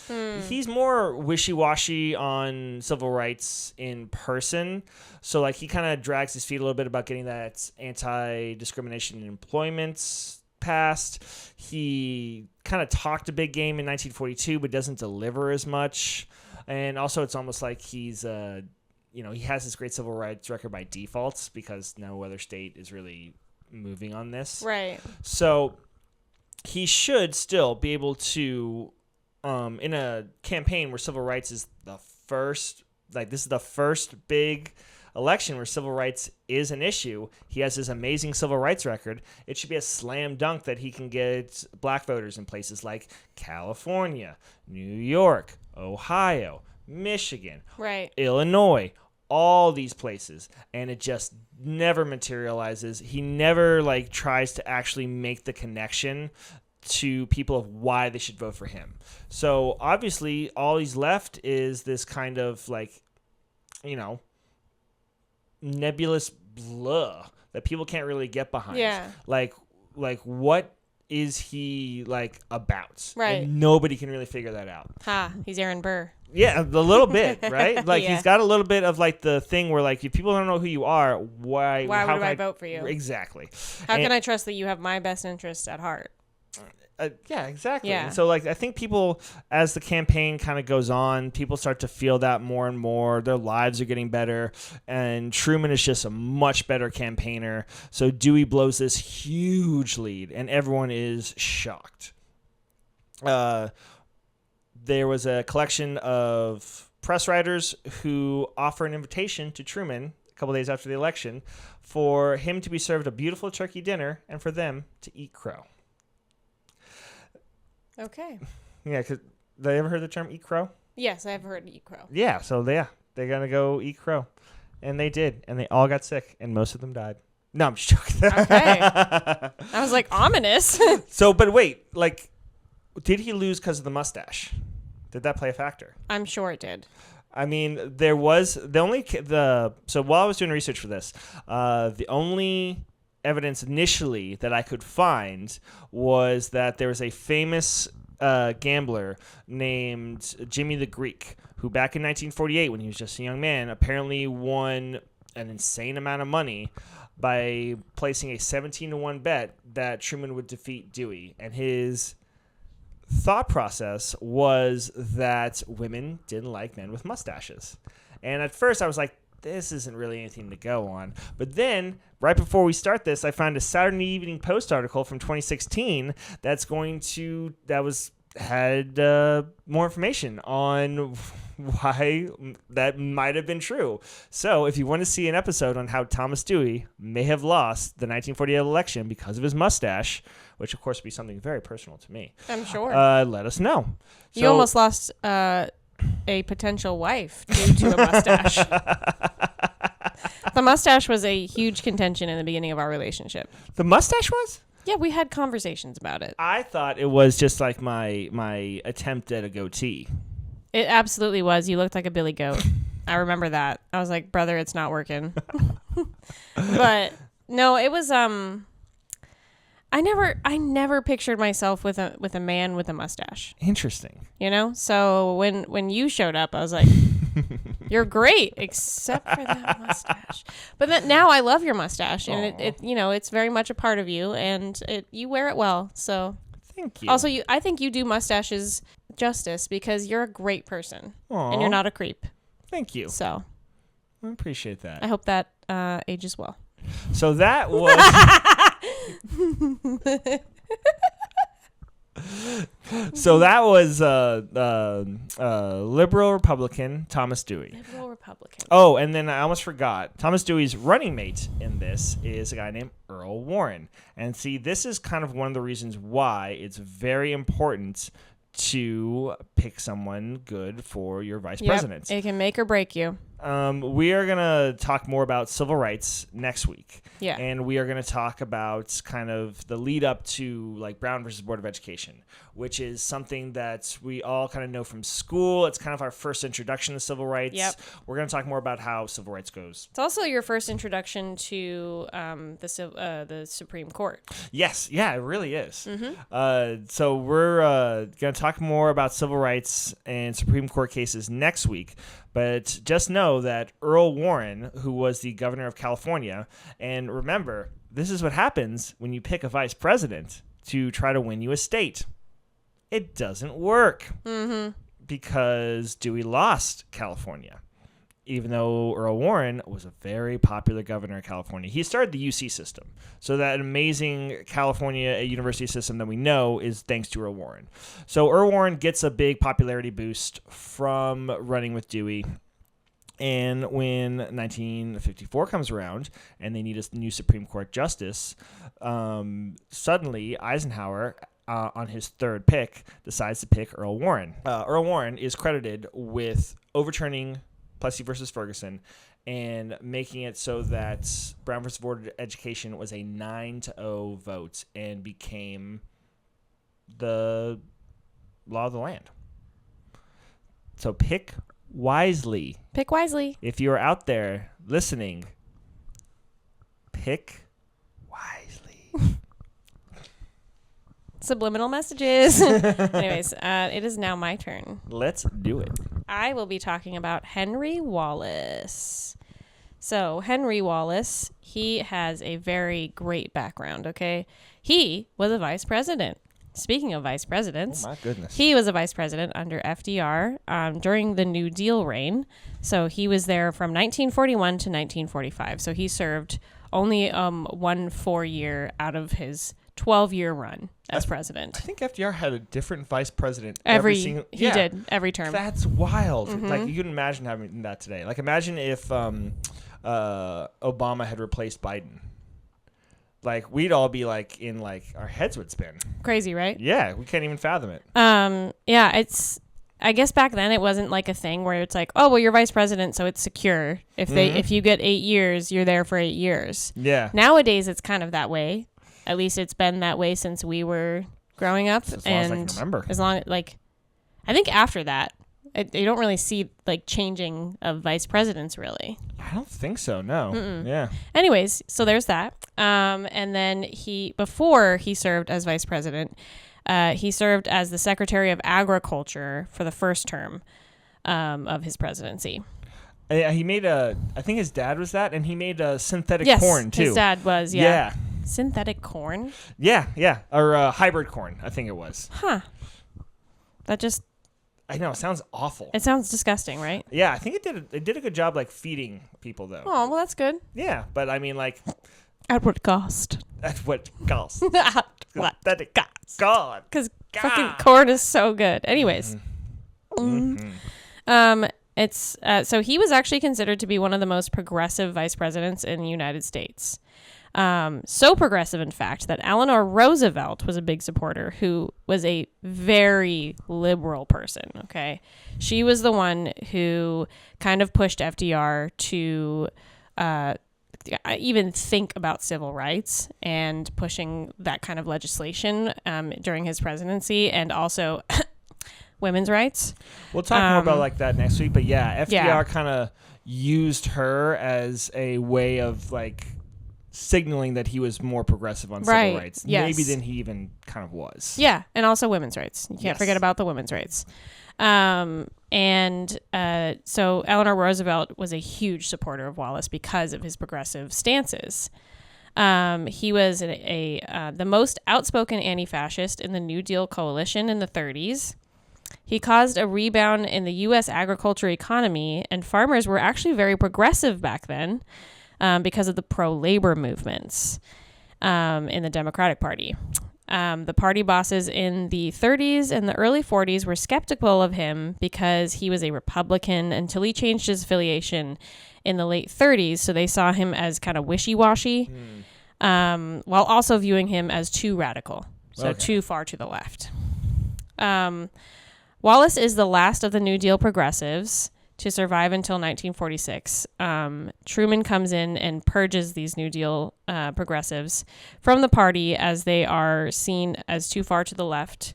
He's more wishy-washy on civil rights in person. So like he kind of drags his feet a little bit about getting that anti-discrimination in employment passed. He kind of talked a big game in 1942 but doesn't deliver as much. And also it's almost like he's he has this great civil rights record by default because no other state is really moving on this. Right. So he should still be able to, in a campaign where civil rights is the first, this is the first big election where civil rights is an issue. He has his amazing civil rights record. It should be a slam dunk that he can get black voters in places like California, New York, Ohio, Michigan, Right. Illinois, all these places, and it just never materializes. He never tries to actually make the connection to people of why they should vote for him. So obviously all he's left is this kind of nebulous blah that people can't really get behind. Yeah. Like what is he about? Right. And nobody can really figure that out. He's Aaron Burr. Yeah, a little bit, right? Yeah. He's got a little bit of the thing where if people don't know who you are, why would I vote for you? Exactly. How can I trust that you have my best interest at heart? Yeah, exactly. Yeah. And so I think people, as the campaign kind of goes on, people start to feel that more and more. Their lives are getting better, and Truman is just a much better campaigner. So Dewey blows this huge lead, and everyone is shocked. There was a collection of press writers who offer an invitation to Truman a couple days after the election for him to be served a beautiful turkey dinner and for them to eat crow. Okay. Yeah, because they ever heard the term eat crow? Yes, I've heard eat crow. Yeah, so they're going to go eat crow. And they did, and they all got sick, and most of them died. No, I'm just joking. Okay. I was ominous. So, but wait, did he lose because of the mustache? Did that play a factor? I'm sure it did. I mean, there was so while I was doing research for this, the only evidence initially that I could find was that there was a famous gambler named Jimmy the Greek who back in 1948, when he was just a young man, apparently won an insane amount of money by placing a 17-1 bet that Truman would defeat Dewey. And his thought process was that women didn't like men with mustaches. And at first I was like, this isn't really anything to go on. But then, right before we start this, I found a Saturday Evening Post article from 2016 that was had more information on why that might have been true. So if you want to see an episode on how Thomas Dewey may have lost the 1948 election because of his mustache, which of course would be something very personal to me, I'm sure. let us know. You almost lost a potential wife due to a mustache. The mustache was a huge contention in the beginning of our relationship. The mustache was? Yeah, we had conversations about it. I thought it was just like my attempt at a goatee. It absolutely was. You looked like a billy goat. I remember that. I was like, brother, it's not working. But no, it was I never pictured myself with a man with a mustache. Interesting. You know? So when you showed up, I was like, you're great, except for that mustache. But then now I love your mustache, and it it's very much a part of you, and you wear it well. So thank you. Also, I think you do mustaches justice because you're a great person, and you're not a creep. Thank you. So I appreciate that. I hope that ages well. So that was. So that was liberal Republican Thomas Dewey. Liberal Republican. Oh, and then I almost forgot. Thomas Dewey's running mate in this is a guy named Earl Warren. And see, this is kind of one of the reasons why it's very important to pick someone good for your vice president. It can make or break you. We are going to talk more about civil rights next week. Yeah. And we are going to talk about kind of the lead up to like Brown versus Board of Education, which is something that we all kind of know from school. It's kind of our first introduction to civil rights. Yep. We're going to talk more about how civil rights goes. It's also your first introduction to the Supreme Court. Yes. Yeah, it really is. Mm-hmm. So we're going to talk more about civil rights and Supreme Court cases next week. But just know that Earl Warren, who was the governor of California, and remember, this is what happens when you pick a vice president to try to win you a state. It doesn't work because Dewey lost California, even though Earl Warren was a very popular governor of California. He started the UC system. So that amazing California university system that we know is thanks to Earl Warren. So Earl Warren gets a big popularity boost from running with Dewey. And when 1954 comes around and they need a new Supreme Court justice, suddenly Eisenhower, on his third pick, decides to pick Earl Warren. Earl Warren is credited with overturning Plessy versus Ferguson and making it so that Brown versus Board of Education was a 9-0 vote and became the law of the land. So pick wisely. Pick wisely. If you are out there listening, pick wisely. Subliminal messages. Anyways, it is now my turn. Let's do it. I will be talking about Henry Wallace. So Henry Wallace, he has a very great background, okay? He was a vice president. Speaking of vice presidents, oh my goodness, he was a vice president under FDR during the New Deal reign. So he was there from 1941 to 1945. So he served only 1 4-year out of his 12-year run as president. I think FDR had a different vice president He did every term. That's wild. Like you couldn't imagine having that today. Like imagine if Obama had replaced Biden. Like we'd all be like in like our heads would spin. Crazy, right? Yeah, we can't even fathom it. Yeah, I guess back then it wasn't like a thing where it's like, oh well, you're vice president, so it's secure. If you get 8 years, you're there for 8 years. Yeah. Nowadays it's kind of that way. At least it's been that way since we were growing up. As long as I can remember. As long like, I think after that, you don't really see like changing of vice presidents really. I don't think so. No. Yeah. Anyways, so there's that. And then before he served as vice president, he served as the Secretary of Agriculture for the first term of his presidency. He made I think his dad was that, and he made synthetic yes, corn too. His dad was, yeah. Synthetic corn? Yeah. Or hybrid corn, I think it was. Huh. That just... I know, it sounds awful. It sounds disgusting, right? Yeah, I think it did a good job like feeding people though. Oh, well that's good. Yeah, but I mean like... At what cost? At what cost? At what? Synthetic God. Because fucking corn is so good. Anyways. It's so he was actually considered to be one of the most progressive vice presidents in the United States. So progressive, in fact, that Eleanor Roosevelt was a big supporter, who was a very liberal person. Okay. She was the one who kind of pushed FDR to even think about civil rights and pushing that kind of legislation during his presidency, and also women's rights. We'll talk more about like that next week, but yeah, FDR kind of used her as a way of like signaling that he was more progressive on civil rights, maybe than he even kind of was. Yeah, and also women's rights. You can't forget about the women's rights. So Eleanor Roosevelt was a huge supporter of Wallace because of his progressive stances. He was the most outspoken anti-fascist in the New Deal coalition in the 30s. He caused a rebound in the U.S. agriculture economy, and farmers were actually very progressive back then because of the pro-labor movements in the Democratic Party. The party bosses in the 30s and the early 40s were skeptical of him because he was a Republican until he changed his affiliation in the late 30s, so they saw him as kind of wishy-washy, while also viewing him as too radical, so too far to the left. Wallace is the last of the New Deal progressives to survive until 1946. Truman comes in and purges these New Deal progressives from the party as they are seen as too far to the left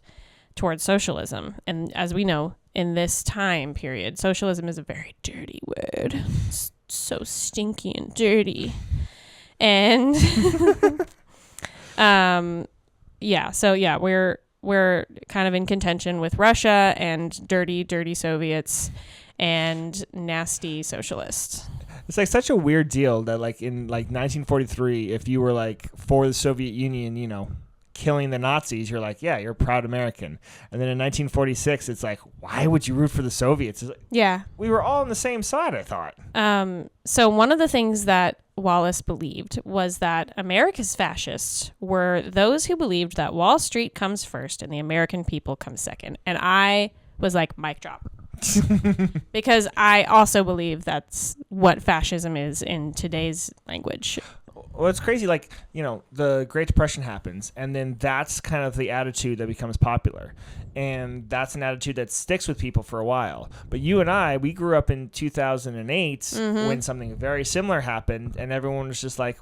towards socialism. And as we know, in this time period, socialism is a very dirty word. It's so stinky and dirty. And we're kind of in contention with Russia and dirty socialists and nasty socialists. It's like such a weird deal that like in like 1943, if you were like for the Soviet Union, you know, killing the Nazis, you're like, yeah, you're a proud American. And then in 1946, it's like, why would you root for the Soviets? It's like, yeah. We were all on the same side, I thought. So one of the things that Wallace believed was that America's fascists were those who believed that Wall Street comes first and the American people come second. And I was like, mic drop. Because I also believe that's what fascism is in today's language. Well, it's crazy. Like, you know, the Great Depression happens, and then that's kind of the attitude that becomes popular. And that's an attitude that sticks with people for a while. But you and I, we grew up in 2008 when something very similar happened, and everyone was just like,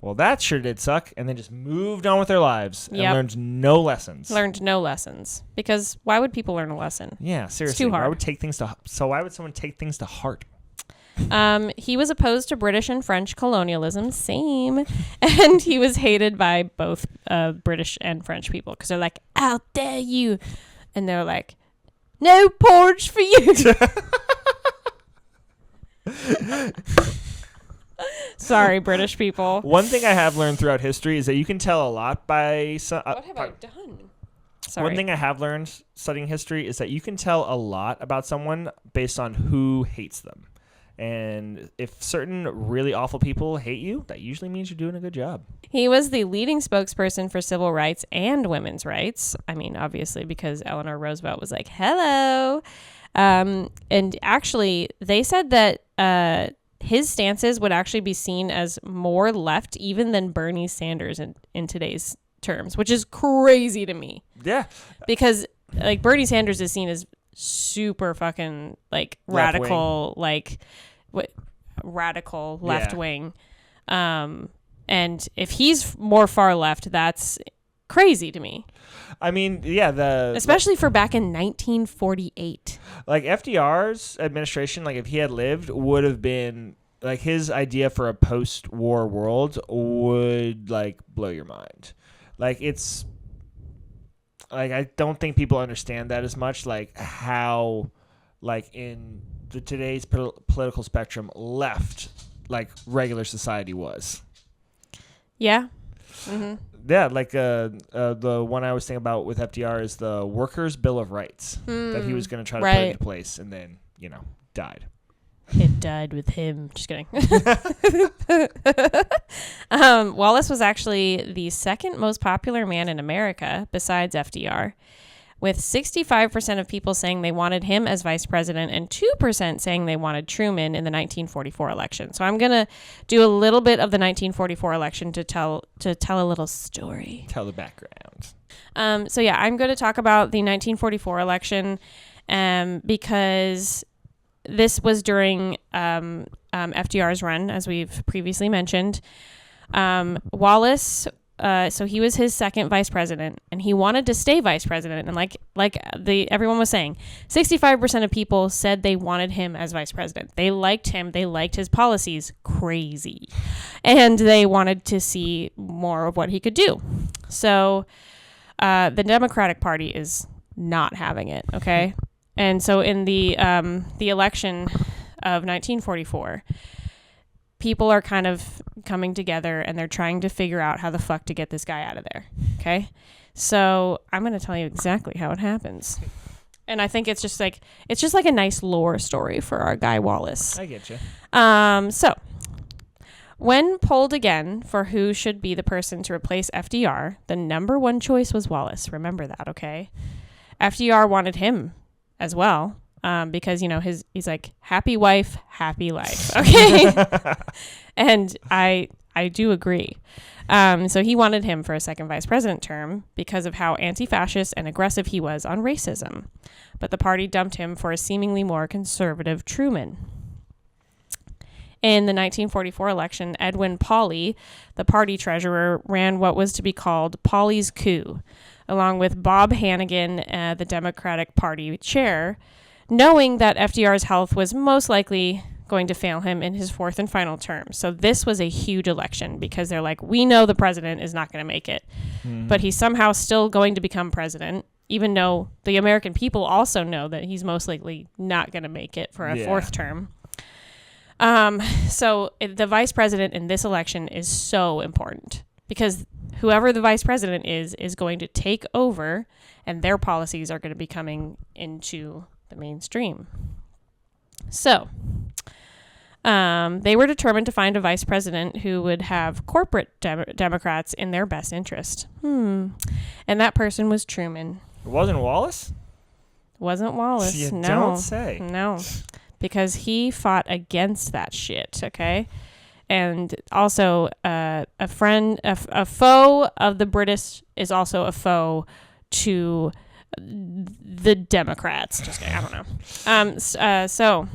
well, that sure did suck, and then just moved on with their lives and learned no lessons. Because why would people learn a lesson? Yeah, seriously. It's too hard. Why would someone take things to heart? He was opposed to British and French colonialism, same, and he was hated by both British and French people because they're like, "How dare you?" and they're like, "No porridge for you." Sorry, British people. One thing I have learned throughout history is that you can tell a lot by... what have I done? Sorry. One thing I have learned studying history is that you can tell a lot about someone based on who hates them. And if certain really awful people hate you, that usually means you're doing a good job. He was the leading spokesperson for civil rights and women's rights. I mean, obviously, because Eleanor Roosevelt was like, hello. And actually, they said that his stances would actually be seen as more left even than Bernie Sanders in today's terms, which is crazy to me. Yeah. Because like Bernie Sanders is seen as super fucking like radical, radical left wing. And if he's more far left, that's crazy to me. I mean, especially for back in 1948. Like FDR's administration, like if he had lived, would have been like his idea for a post-war world would like blow your mind. Like it's like I don't think people understand that as much, like how like in the today's political spectrum left like regular society was. Yeah. Mm-hmm. Yeah, like the one I was thinking about with FDR is the Workers' Bill of Rights that he was going to try to put into place, and then died. It died with him. Just kidding. Wallace was actually the second most popular man in America besides FDR, with 65% of people saying they wanted him as vice president and 2% saying they wanted Truman in the 1944 election. So I'm going to do a little bit of the 1944 election to tell a little story. Tell the background. So yeah, I'm going to talk about the 1944 election because this was during FDR's run, as we've previously mentioned. Wallace, so he was his second vice president, and he wanted to stay vice president. And like everyone was saying, 65% of people said they wanted him as vice president. They liked him. They liked his policies. Crazy. And they wanted to see more of what he could do. So the Democratic Party is not having it, okay? And so in the election of 1944, people are kind of coming together and they're trying to figure out how the fuck to get this guy out of there. Okay. So I'm going to tell you exactly how it happens. And I think it's just like a nice lore story for our guy Wallace. I get you. So when polled again for who should be the person to replace FDR, the number one choice was Wallace. Remember that. Okay. FDR wanted him as well. Because, you know, he's like, happy wife, happy life. Okay. And I do agree. So he wanted him for a second vice president term because of how anti-fascist and aggressive he was on racism. But the party dumped him for a seemingly more conservative Truman. In the 1944 election, Edwin Pauley, the party treasurer, ran what was to be called Pauley's coup, along with Bob Hannigan, the Democratic Party chair, knowing that FDR's health was most likely going to fail him in his fourth and final term. So this was a huge election because they're like, we know the president is not going to make it, but he's somehow still going to become president, even though the American people also know that he's most likely not going to make it for a fourth term. So the vice president in this election is so important because whoever the vice president is going to take over, and their policies are going to be coming into the mainstream. So they were determined to find a vice president who would have corporate Democrats in their best interest. And that person was Truman. It wasn't Wallace? Wasn't Wallace. You no. don't say. No. Because he fought against that shit, okay? And also a foe of the British is also a foe to the Democrats. Just kidding, I don't know. So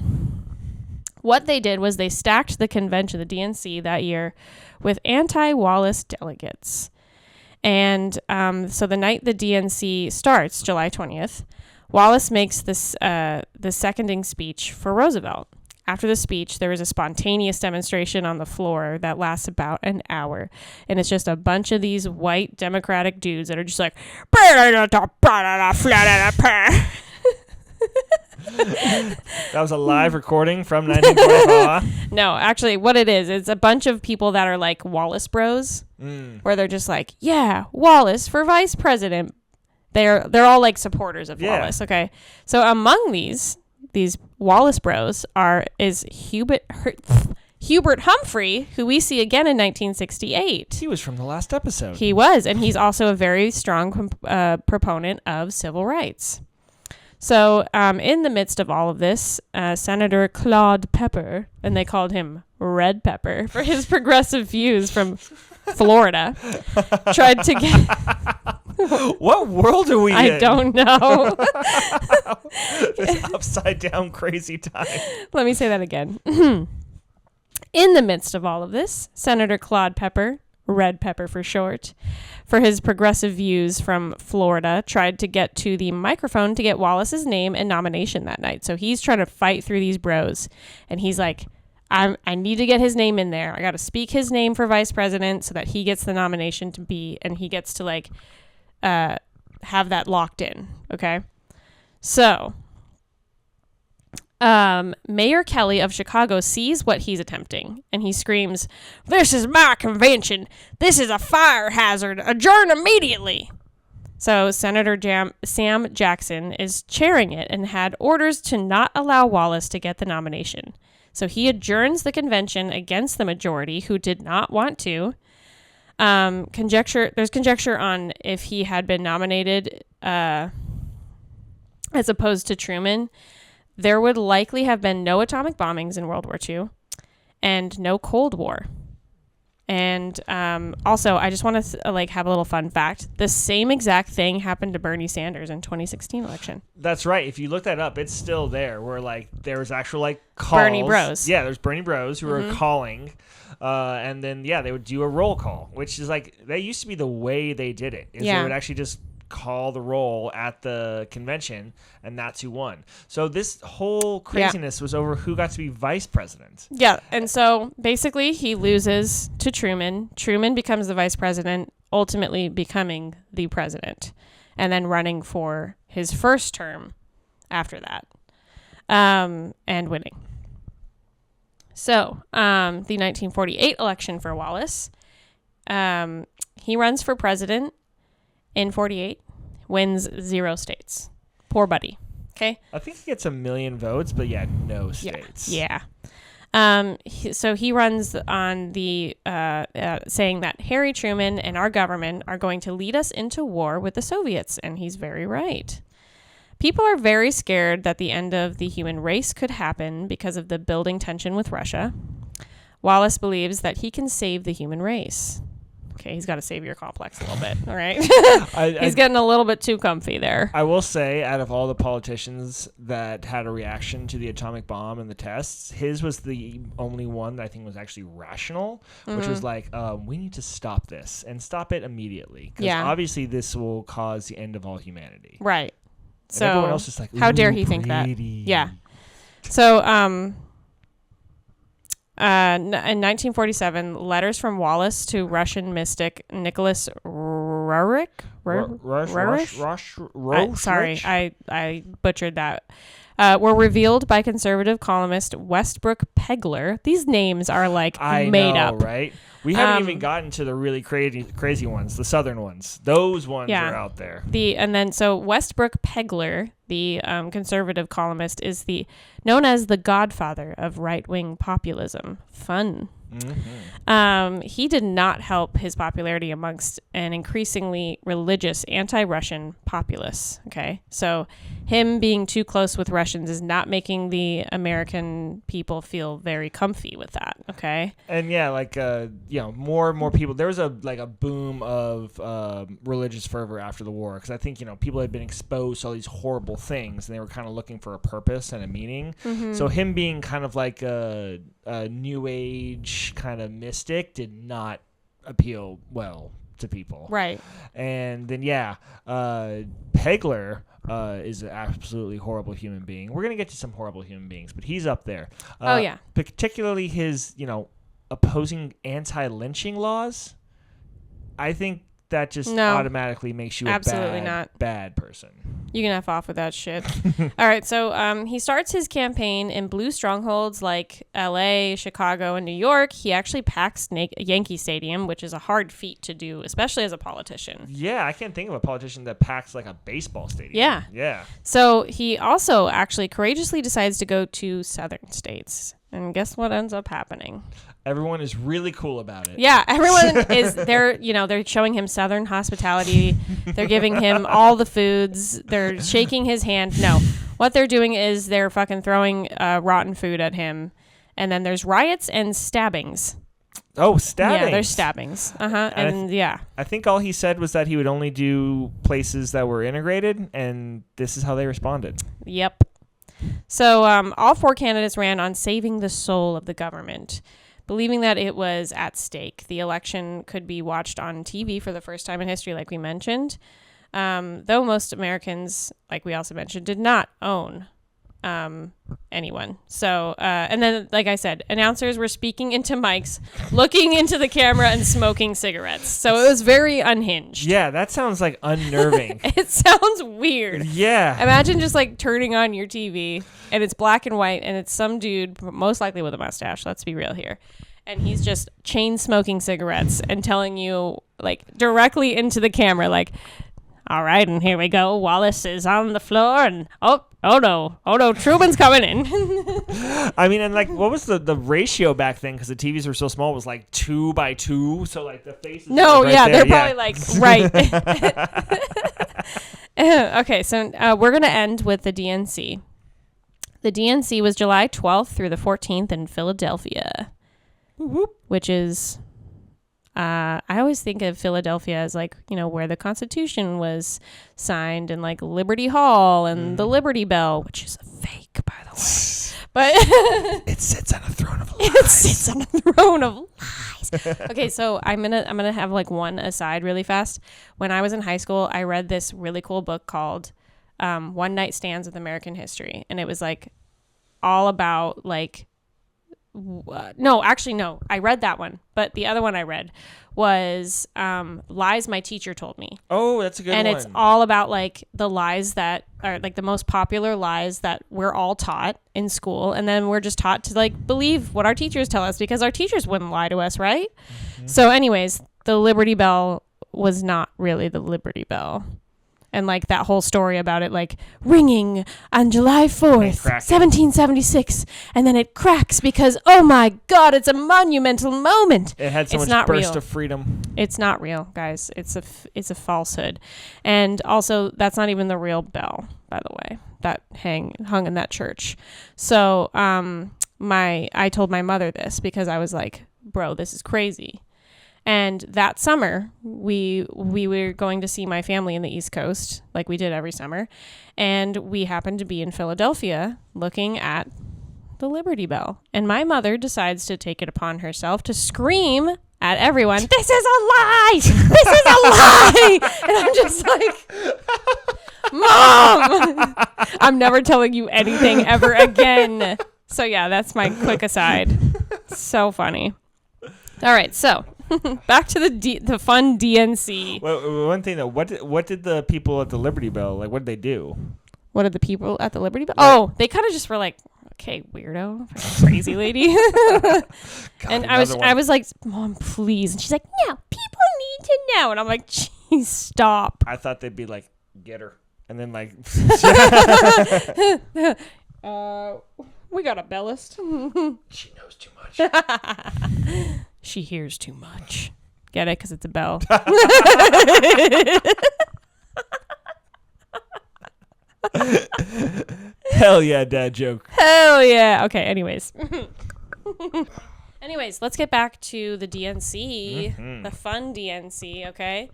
what they did was they stacked the convention, the DNC, that year with anti-Wallace delegates. And so the night the DNC starts, July 20th, Wallace makes this the seconding speech for Roosevelt. After the speech, there was a spontaneous demonstration on the floor that lasts about an hour. And it's just a bunch of these white Democratic dudes that are just like, that was a live recording from 1944. No, actually, what it is, it's a bunch of people that are like Wallace bros, where they're just like, yeah, Wallace for vice president. They're all like supporters of Wallace. Okay. So among these Wallace bros is Hubert Humphrey, who we see again in 1968. He was from the last episode. He was, and he's also a very strong proponent of civil rights. So in the midst of all of this, Senator Claude Pepper, and they called him Red Pepper for his progressive views from Florida, tried to get... What world are we in? I don't know. This upside down crazy time. Let me say that again. In the midst of all of this, Senator Claude Pepper, Red Pepper for short, for his progressive views from Florida, tried to get to the microphone to get Wallace's name and nomination that night. So he's trying to fight through these bros, and he's like, I need to get his name in there. I got to speak his name for vice president so that he gets the nomination to be, and he gets to like have that locked in. Okay. So Mayor Kelly of Chicago sees what he's attempting, and he screams, "This is my convention. This is a fire hazard. Adjourn immediately." So Senator Sam Jackson is chairing it and had orders to not allow Wallace to get the nomination. So he adjourns the convention against the majority, who did not want to. There's conjecture on if he had been nominated as opposed to Truman, there would likely have been no atomic bombings in World War II and no Cold War. And also, I just want to have a little fun fact. The same exact thing happened to Bernie Sanders in 2016 election. That's right. If you look that up, it's still there. Where there was actual calls. Bernie Bros. Yeah, there's Bernie Bros who were calling, and then they would do a roll call, which is that used to be the way they did it. They would actually just call the roll at the convention, and that's who won. So this whole craziness was over who got to be vice president. Yeah, and so basically he loses to Truman. Truman becomes the vice president, ultimately becoming the president, and then running for his first term after that, and winning. So the 1948 election for Wallace, he runs for president in 48, wins 0 states. Poor buddy. Okay. I think he gets 1 million votes, but no states. Yeah. So he runs on the saying that Harry Truman and our government are going to lead us into war with the Soviets, and he's very right. People are very scared that the end of the human race could happen because of the building tension with Russia. Wallace believes that he can save the human race. Okay, he's got a savior complex a little bit, all right? He's getting a little bit too comfy there. I will say, out of all the politicians that had a reaction to the atomic bomb and the tests, his was the only one that I think was actually rational, which was we need to stop this, and stop it immediately. Because obviously this will cause the end of all humanity. Right. And so everyone else is how dare he think that? Yeah. So, in 1947, letters from Wallace to Russian mystic Nicholas Roerich. Sorry, I butchered that. Were revealed by conservative columnist Westbrook Pegler. These names are made up, right? We haven't even gotten to the really crazy ones, the southern ones. Those ones are out there. So Westbrook Pegler, the conservative columnist, is known as the godfather of right-wing populism. Fun. Mm-hmm. He did not help his popularity amongst an increasingly religious anti-Russian populace. Okay, so him being too close with Russians is not making the American people feel very comfy with that. Okay, and more and more people. There was a boom of religious fervor after the war, because I think people had been exposed to all these horrible things, and they were kind of looking for a purpose and a meaning. Mm-hmm. So him being kind of like a new age kind of mystic did not appeal well to people. Right. And then Pegler is an absolutely horrible human being. We're going to get to some horrible human beings, but he's up there. Particularly his, opposing anti-lynching laws. I think that just automatically makes you a bad person. You can F off with that shit. All right, so he starts his campaign in blue strongholds like L.A., Chicago, and New York. He actually packs Yankee Stadium, which is a hard feat to do, especially as a politician. Yeah, I can't think of a politician that packs a baseball stadium. Yeah. Yeah. So he also actually courageously decides to go to southern states. And guess what ends up happening? Everyone is really cool about it. Yeah, everyone is. They're showing him Southern hospitality. They're giving him all the foods. They're shaking his hand. No, what they're doing is they're fucking throwing rotten food at him. And then there's riots and stabbings. Oh, stabbings. Yeah, there's stabbings. I think all he said was that he would only do places that were integrated, and this is how they responded. Yep. So all 4 candidates ran on saving the soul of the government, believing that it was at stake. The election could be watched on TV for the first time in history, like we mentioned, though most Americans, like we also mentioned, did not own anyone. So, and then, like I said, announcers were speaking into mics, looking into the camera, and smoking cigarettes. So it was very unhinged. Yeah, that sounds unnerving. It sounds weird. Yeah. Imagine just turning on your TV and it's black and white and it's some dude, most likely with a mustache. Let's be real here. And he's just chain smoking cigarettes and telling you directly into the camera, All right, and here we go. Wallace is on the floor, and oh no, Truman's coming in. I mean, and like, what was the ratio back then? Because the TVs were so small, it was like 2x2. So like the faces. No, right yeah, there. they're probably like right. Okay, so we're gonna end with the DNC. The DNC was July 12th through the 14th in Philadelphia, which is. I always think of Philadelphia as like, where the Constitution was signed and like Liberty Hall and the Liberty Bell, which is a fake, by the way. But it sits on a throne of lies. It sits on a throne of lies. Okay, so I'm gonna have like one aside really fast. When I was in high school, I read this really cool book called One Night Stands with American History, and it was like all about like. No, I read that one, but the other one I read was Lies My Teacher Told Me. Oh, that's a good one. And it's all about like the lies that are like the most popular lies that we're all taught in school, and then we're just taught to like believe what our teachers tell us because our teachers wouldn't lie to us, right? Mm-hmm. So anyways, the Liberty Bell was not really the Liberty Bell. And like that whole story about it like ringing on July 4th, 1776. And then it cracks because, oh my God, it's a monumental moment. It had so much burst of freedom. It's not real, guys. It's a falsehood. And also, that's not even the real bell, by the way, that hung in that church. So I told my mother this because I was like, bro, this is crazy. And that summer, we were going to see my family in the East Coast, like we did every summer. And we happened to be in Philadelphia looking at the Liberty Bell. And my mother decides to take it upon herself to scream at everyone, "This is a lie! This is a lie!" And I'm just like, Mom! I'm never telling you anything ever again. So yeah, that's my quick aside. So funny. All right, so back to the fun DNC. Well, one thing though, what did the people at the Liberty Bell, like, what did they do? What did the people at the Liberty Bell? Oh, they kind of just were like, okay, weirdo, crazy lady. God, and I was like, Mom, please. And she's like, no, people need to know. And I'm like, geez, stop. I thought they'd be like, get her. And then like, we got a bellist. She knows too much. She hears too much. Get it? Because it's a bell. Hell yeah, dad joke. Hell yeah. Okay, anyways. Let's get back to the DNC. The fun DNC, okay?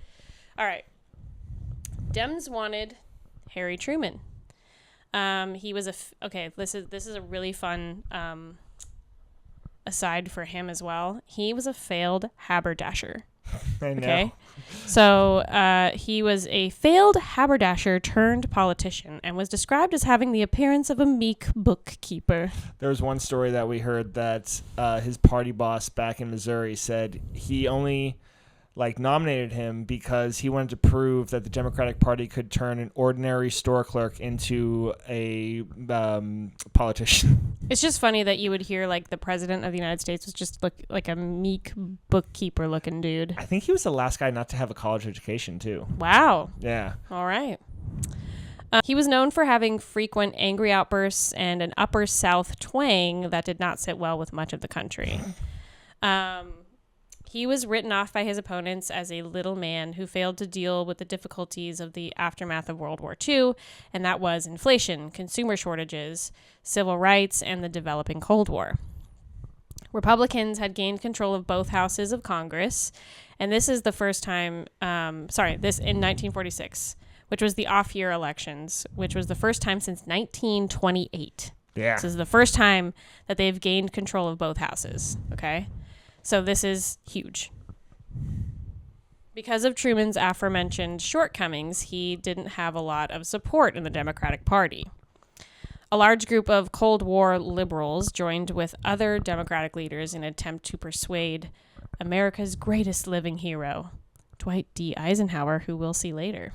All right. Dems wanted Harry Truman. He was this is a really fun aside for him as well. He was a failed haberdasher. I know. Okay. So he was a failed haberdasher turned politician and was described as having the appearance of a meek bookkeeper. There was one story that we heard that his party boss back in Missouri said he only nominated him because he wanted to prove that the Democratic Party could turn an ordinary store clerk into a politician. It's just funny that you would hear the president of the United States was just like a meek bookkeeper looking dude. I think he was the last guy not to have a college education too. Wow. Yeah. All right. He was known for having frequent angry outbursts and an upper South twang that did not sit well with much of the country. He was written off by his opponents as a little man who failed to deal with the difficulties of the aftermath of World War II, and that was inflation, consumer shortages, civil rights, and the developing Cold War. Republicans had gained control of both houses of Congress, and this is the first time, this in 1946, which was the off-year elections, which was the first time since 1928. Yeah. This is the first time that they've gained control of both houses, okay? So this is huge. Because of Truman's aforementioned shortcomings, he didn't have a lot of support in the Democratic Party. A large group of Cold War liberals joined with other Democratic leaders in an attempt to persuade America's greatest living hero, Dwight D. Eisenhower, who we'll see later,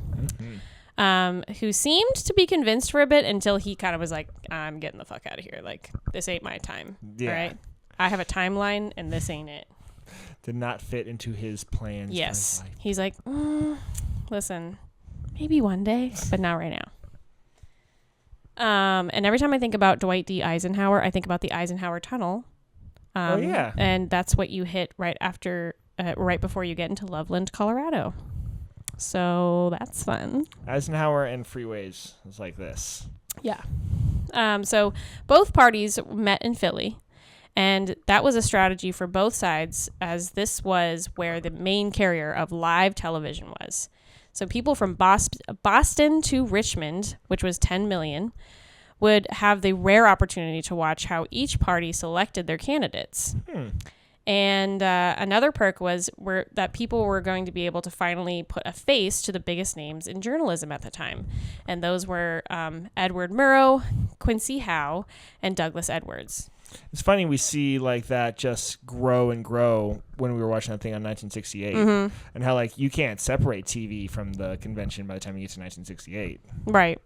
who seemed to be convinced for a bit until he kind of was like, I'm getting the fuck out of here. This ain't my time. Yeah. All right? I have a timeline, and this ain't it. Did not fit into his plans. Yes. For his life. He's like, listen, Maybe one day, but not right now. And every time I think about Dwight D. Eisenhower, I think about the Eisenhower Tunnel. Yeah. And that's what you hit right before you get into Loveland, Colorado. So that's fun. Eisenhower and freeways is like this. Yeah. So both parties met in Philly, and that was a strategy for both sides, as this was where the main carrier of live television was. So people from Boston to Richmond, which was 10 million, would have the rare opportunity to watch how each party selected their candidates. And another perk was that people were going to be able to finally put a face to the biggest names in journalism at the time. And those were Edward Murrow, Quincy Howe, and Douglas Edwards. It's funny we see like that just grow and grow when we were watching that thing on 1968, and how like you can't separate TV from the convention by the time you get to 1968. Right.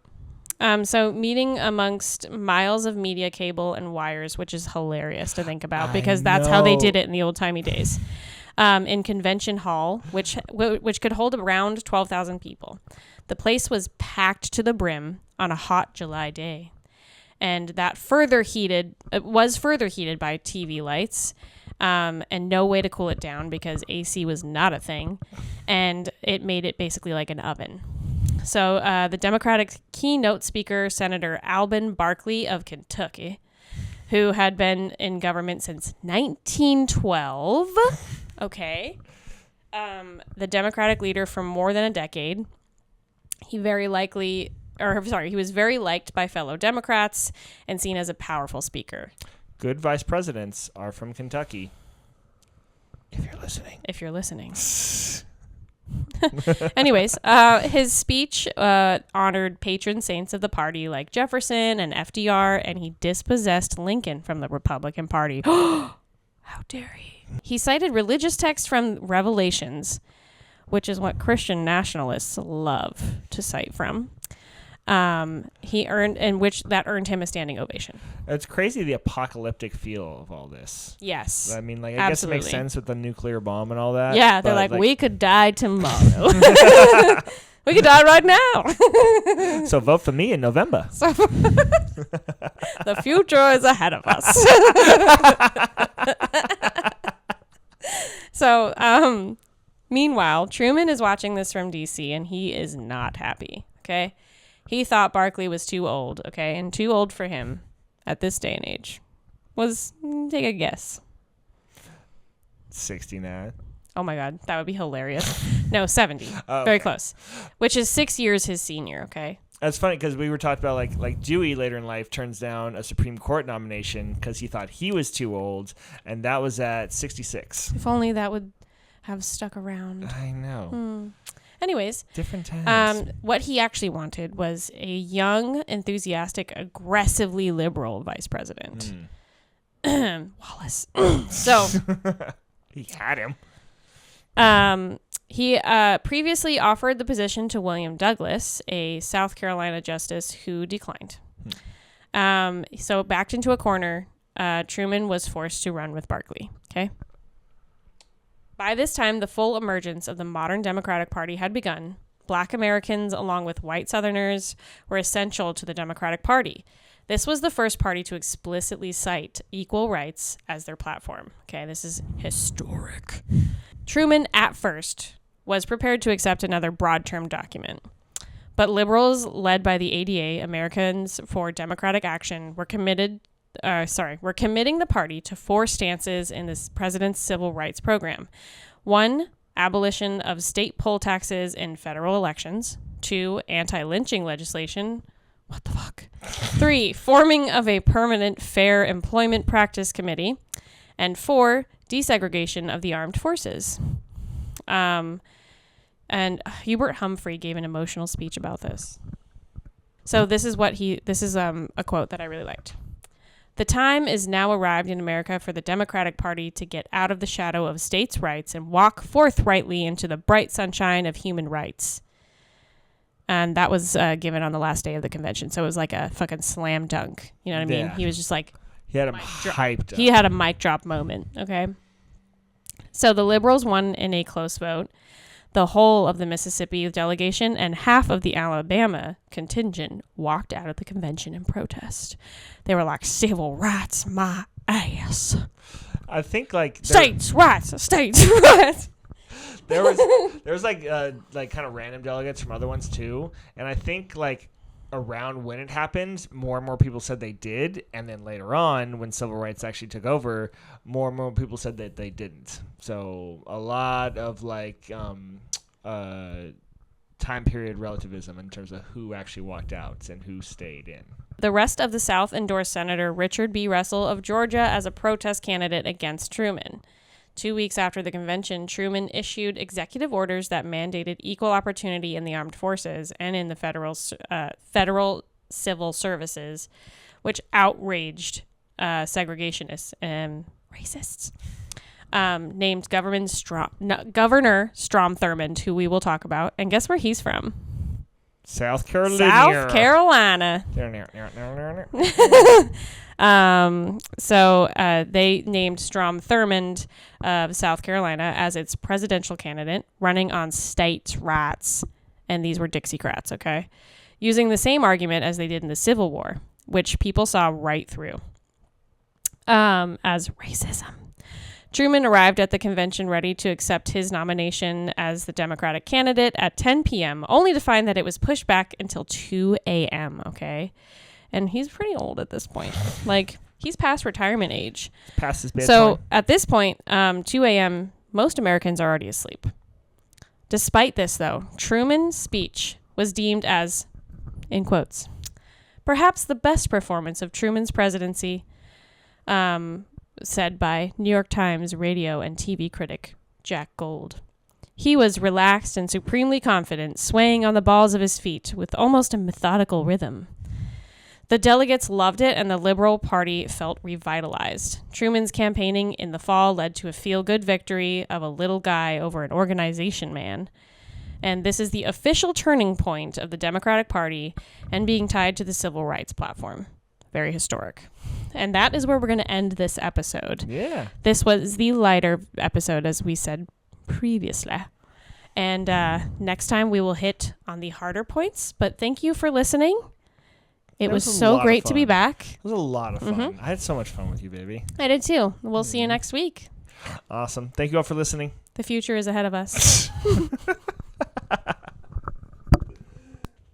So meeting amongst miles of media cable and wires, which is hilarious to think about because that's how they did it in the old timey days. In Convention Hall, which could hold around 12,000 people. The place was packed to the brim on a hot July day. And that was further heated by TV lights, and no way to cool it down because AC was not a thing, and it made it basically like an oven. So the Democratic keynote speaker, Senator Alben Barkley of Kentucky, who had been in government since 1912, the Democratic leader for more than a decade, he was very liked by fellow Democrats and seen as a powerful speaker. Good vice presidents are from Kentucky. If you're listening. Anyways, his speech honored patron saints of the party like Jefferson and FDR, and he dispossessed Lincoln from the Republican Party. How dare he? He cited religious texts from Revelations, which is what Christian nationalists love to cite from. That earned him a standing ovation. It's crazy the apocalyptic feel of all this. Yes. I mean, like, I guess it makes sense with the nuclear bomb and all that. Yeah, they're like, we could die tomorrow. We could die right now. So vote for me in November. The future is ahead of us. So, meanwhile, Truman is watching this from D.C., and he is not happy, okay? He thought Barkley was too old, okay? And too old for him at this day and age was, take a guess. 69. Oh, my God. That would be hilarious. No, 70. Oh, very close. Which is 6 years his senior, okay? That's funny because we were talking about like Dewey later in life turns down a Supreme Court nomination because he thought he was too old, and that was at 66. If only that would have stuck around. I know. Anyways, different times. What he actually wanted was a young, enthusiastic, aggressively liberal vice president. Wallace. So he had him. He previously offered the position to William Douglas, a South Carolina justice who declined. So backed into a corner, Truman was forced to run with Barkley. Okay. By this time, the full emergence of the modern Democratic Party had begun. Black Americans, along with white Southerners, were essential to the Democratic Party. This was the first party to explicitly cite equal rights as their platform. Okay, this is historic. Truman, at first, was prepared to accept another broad-term document. But liberals, led by the ADA, Americans for Democratic Action, were committing the party to 4 stances in this president's civil rights program. 1, abolition of state poll taxes in federal elections. 2, anti-lynching legislation. What the fuck? 3, forming of a permanent fair employment practice committee. And 4, desegregation of the armed forces. And Hubert Humphrey gave an emotional speech about this. So this is a quote that I really liked. The time is now arrived in America for the Democratic Party to get out of the shadow of states' rights and walk forthrightly into the bright sunshine of human rights. And that was given on the last day of the convention. So it was like a fucking slam dunk. You know what I mean? Yeah. He was just like... He had him hyped up. He had a mic drop moment, okay? So the liberals won in a close vote. The whole of the Mississippi delegation and half of the Alabama contingent walked out of the convention in protest. They were like, civil rights, my ass. I think like States' rights. there was like kind of random delegates from other ones too, and I think like around when it happened, more and more people said they did, and then later on, when civil rights actually took over, more and more people said that they didn't. So a lot of like time period relativism in terms of who actually walked out and who stayed in. The rest of the South endorsed Senator Richard B. Russell of Georgia as a protest candidate against Truman. 2 weeks after the convention, Truman issued executive orders that mandated equal opportunity in the armed forces and in the federal civil services, which outraged segregationists and racists. Named Governor Strom Thurmond, who we will talk about. And guess where he's from? South Carolina. South Carolina. So they named Strom Thurmond of South Carolina as its presidential candidate, running on states' rights. And these were Dixiecrats, okay? Using the same argument as they did in the Civil War, which people saw right through as racism. Truman arrived at the convention ready to accept his nomination as the Democratic candidate at 10 p.m., only to find that it was pushed back until 2 a.m., okay? And he's pretty old at this point. Like, he's past retirement age. Past his bedtime. So, at this point, 2 a.m., most Americans are already asleep. Despite this, though, Truman's speech was deemed as, in quotes, perhaps the best performance of Truman's presidency, said by New York Times radio and TV critic Jack Gold. He was relaxed and supremely confident, swaying on the balls of his feet with almost a methodical rhythm. The delegates loved it, and the Liberal Party felt revitalized. Truman's campaigning in the fall led to a feel-good victory of a little guy over an organization man. And this is the official turning point of the Democratic Party and being tied to the civil rights platform. Very historic. And that is where we're going to end this episode. Yeah. This was the lighter episode, as we said previously. And next time we will hit on the harder points. But thank you for listening. It was so great to be back. It was a lot of fun. Mm-hmm. I had so much fun with you, baby. I did too. We'll see you next week. Awesome. Thank you all for listening. The future is ahead of us.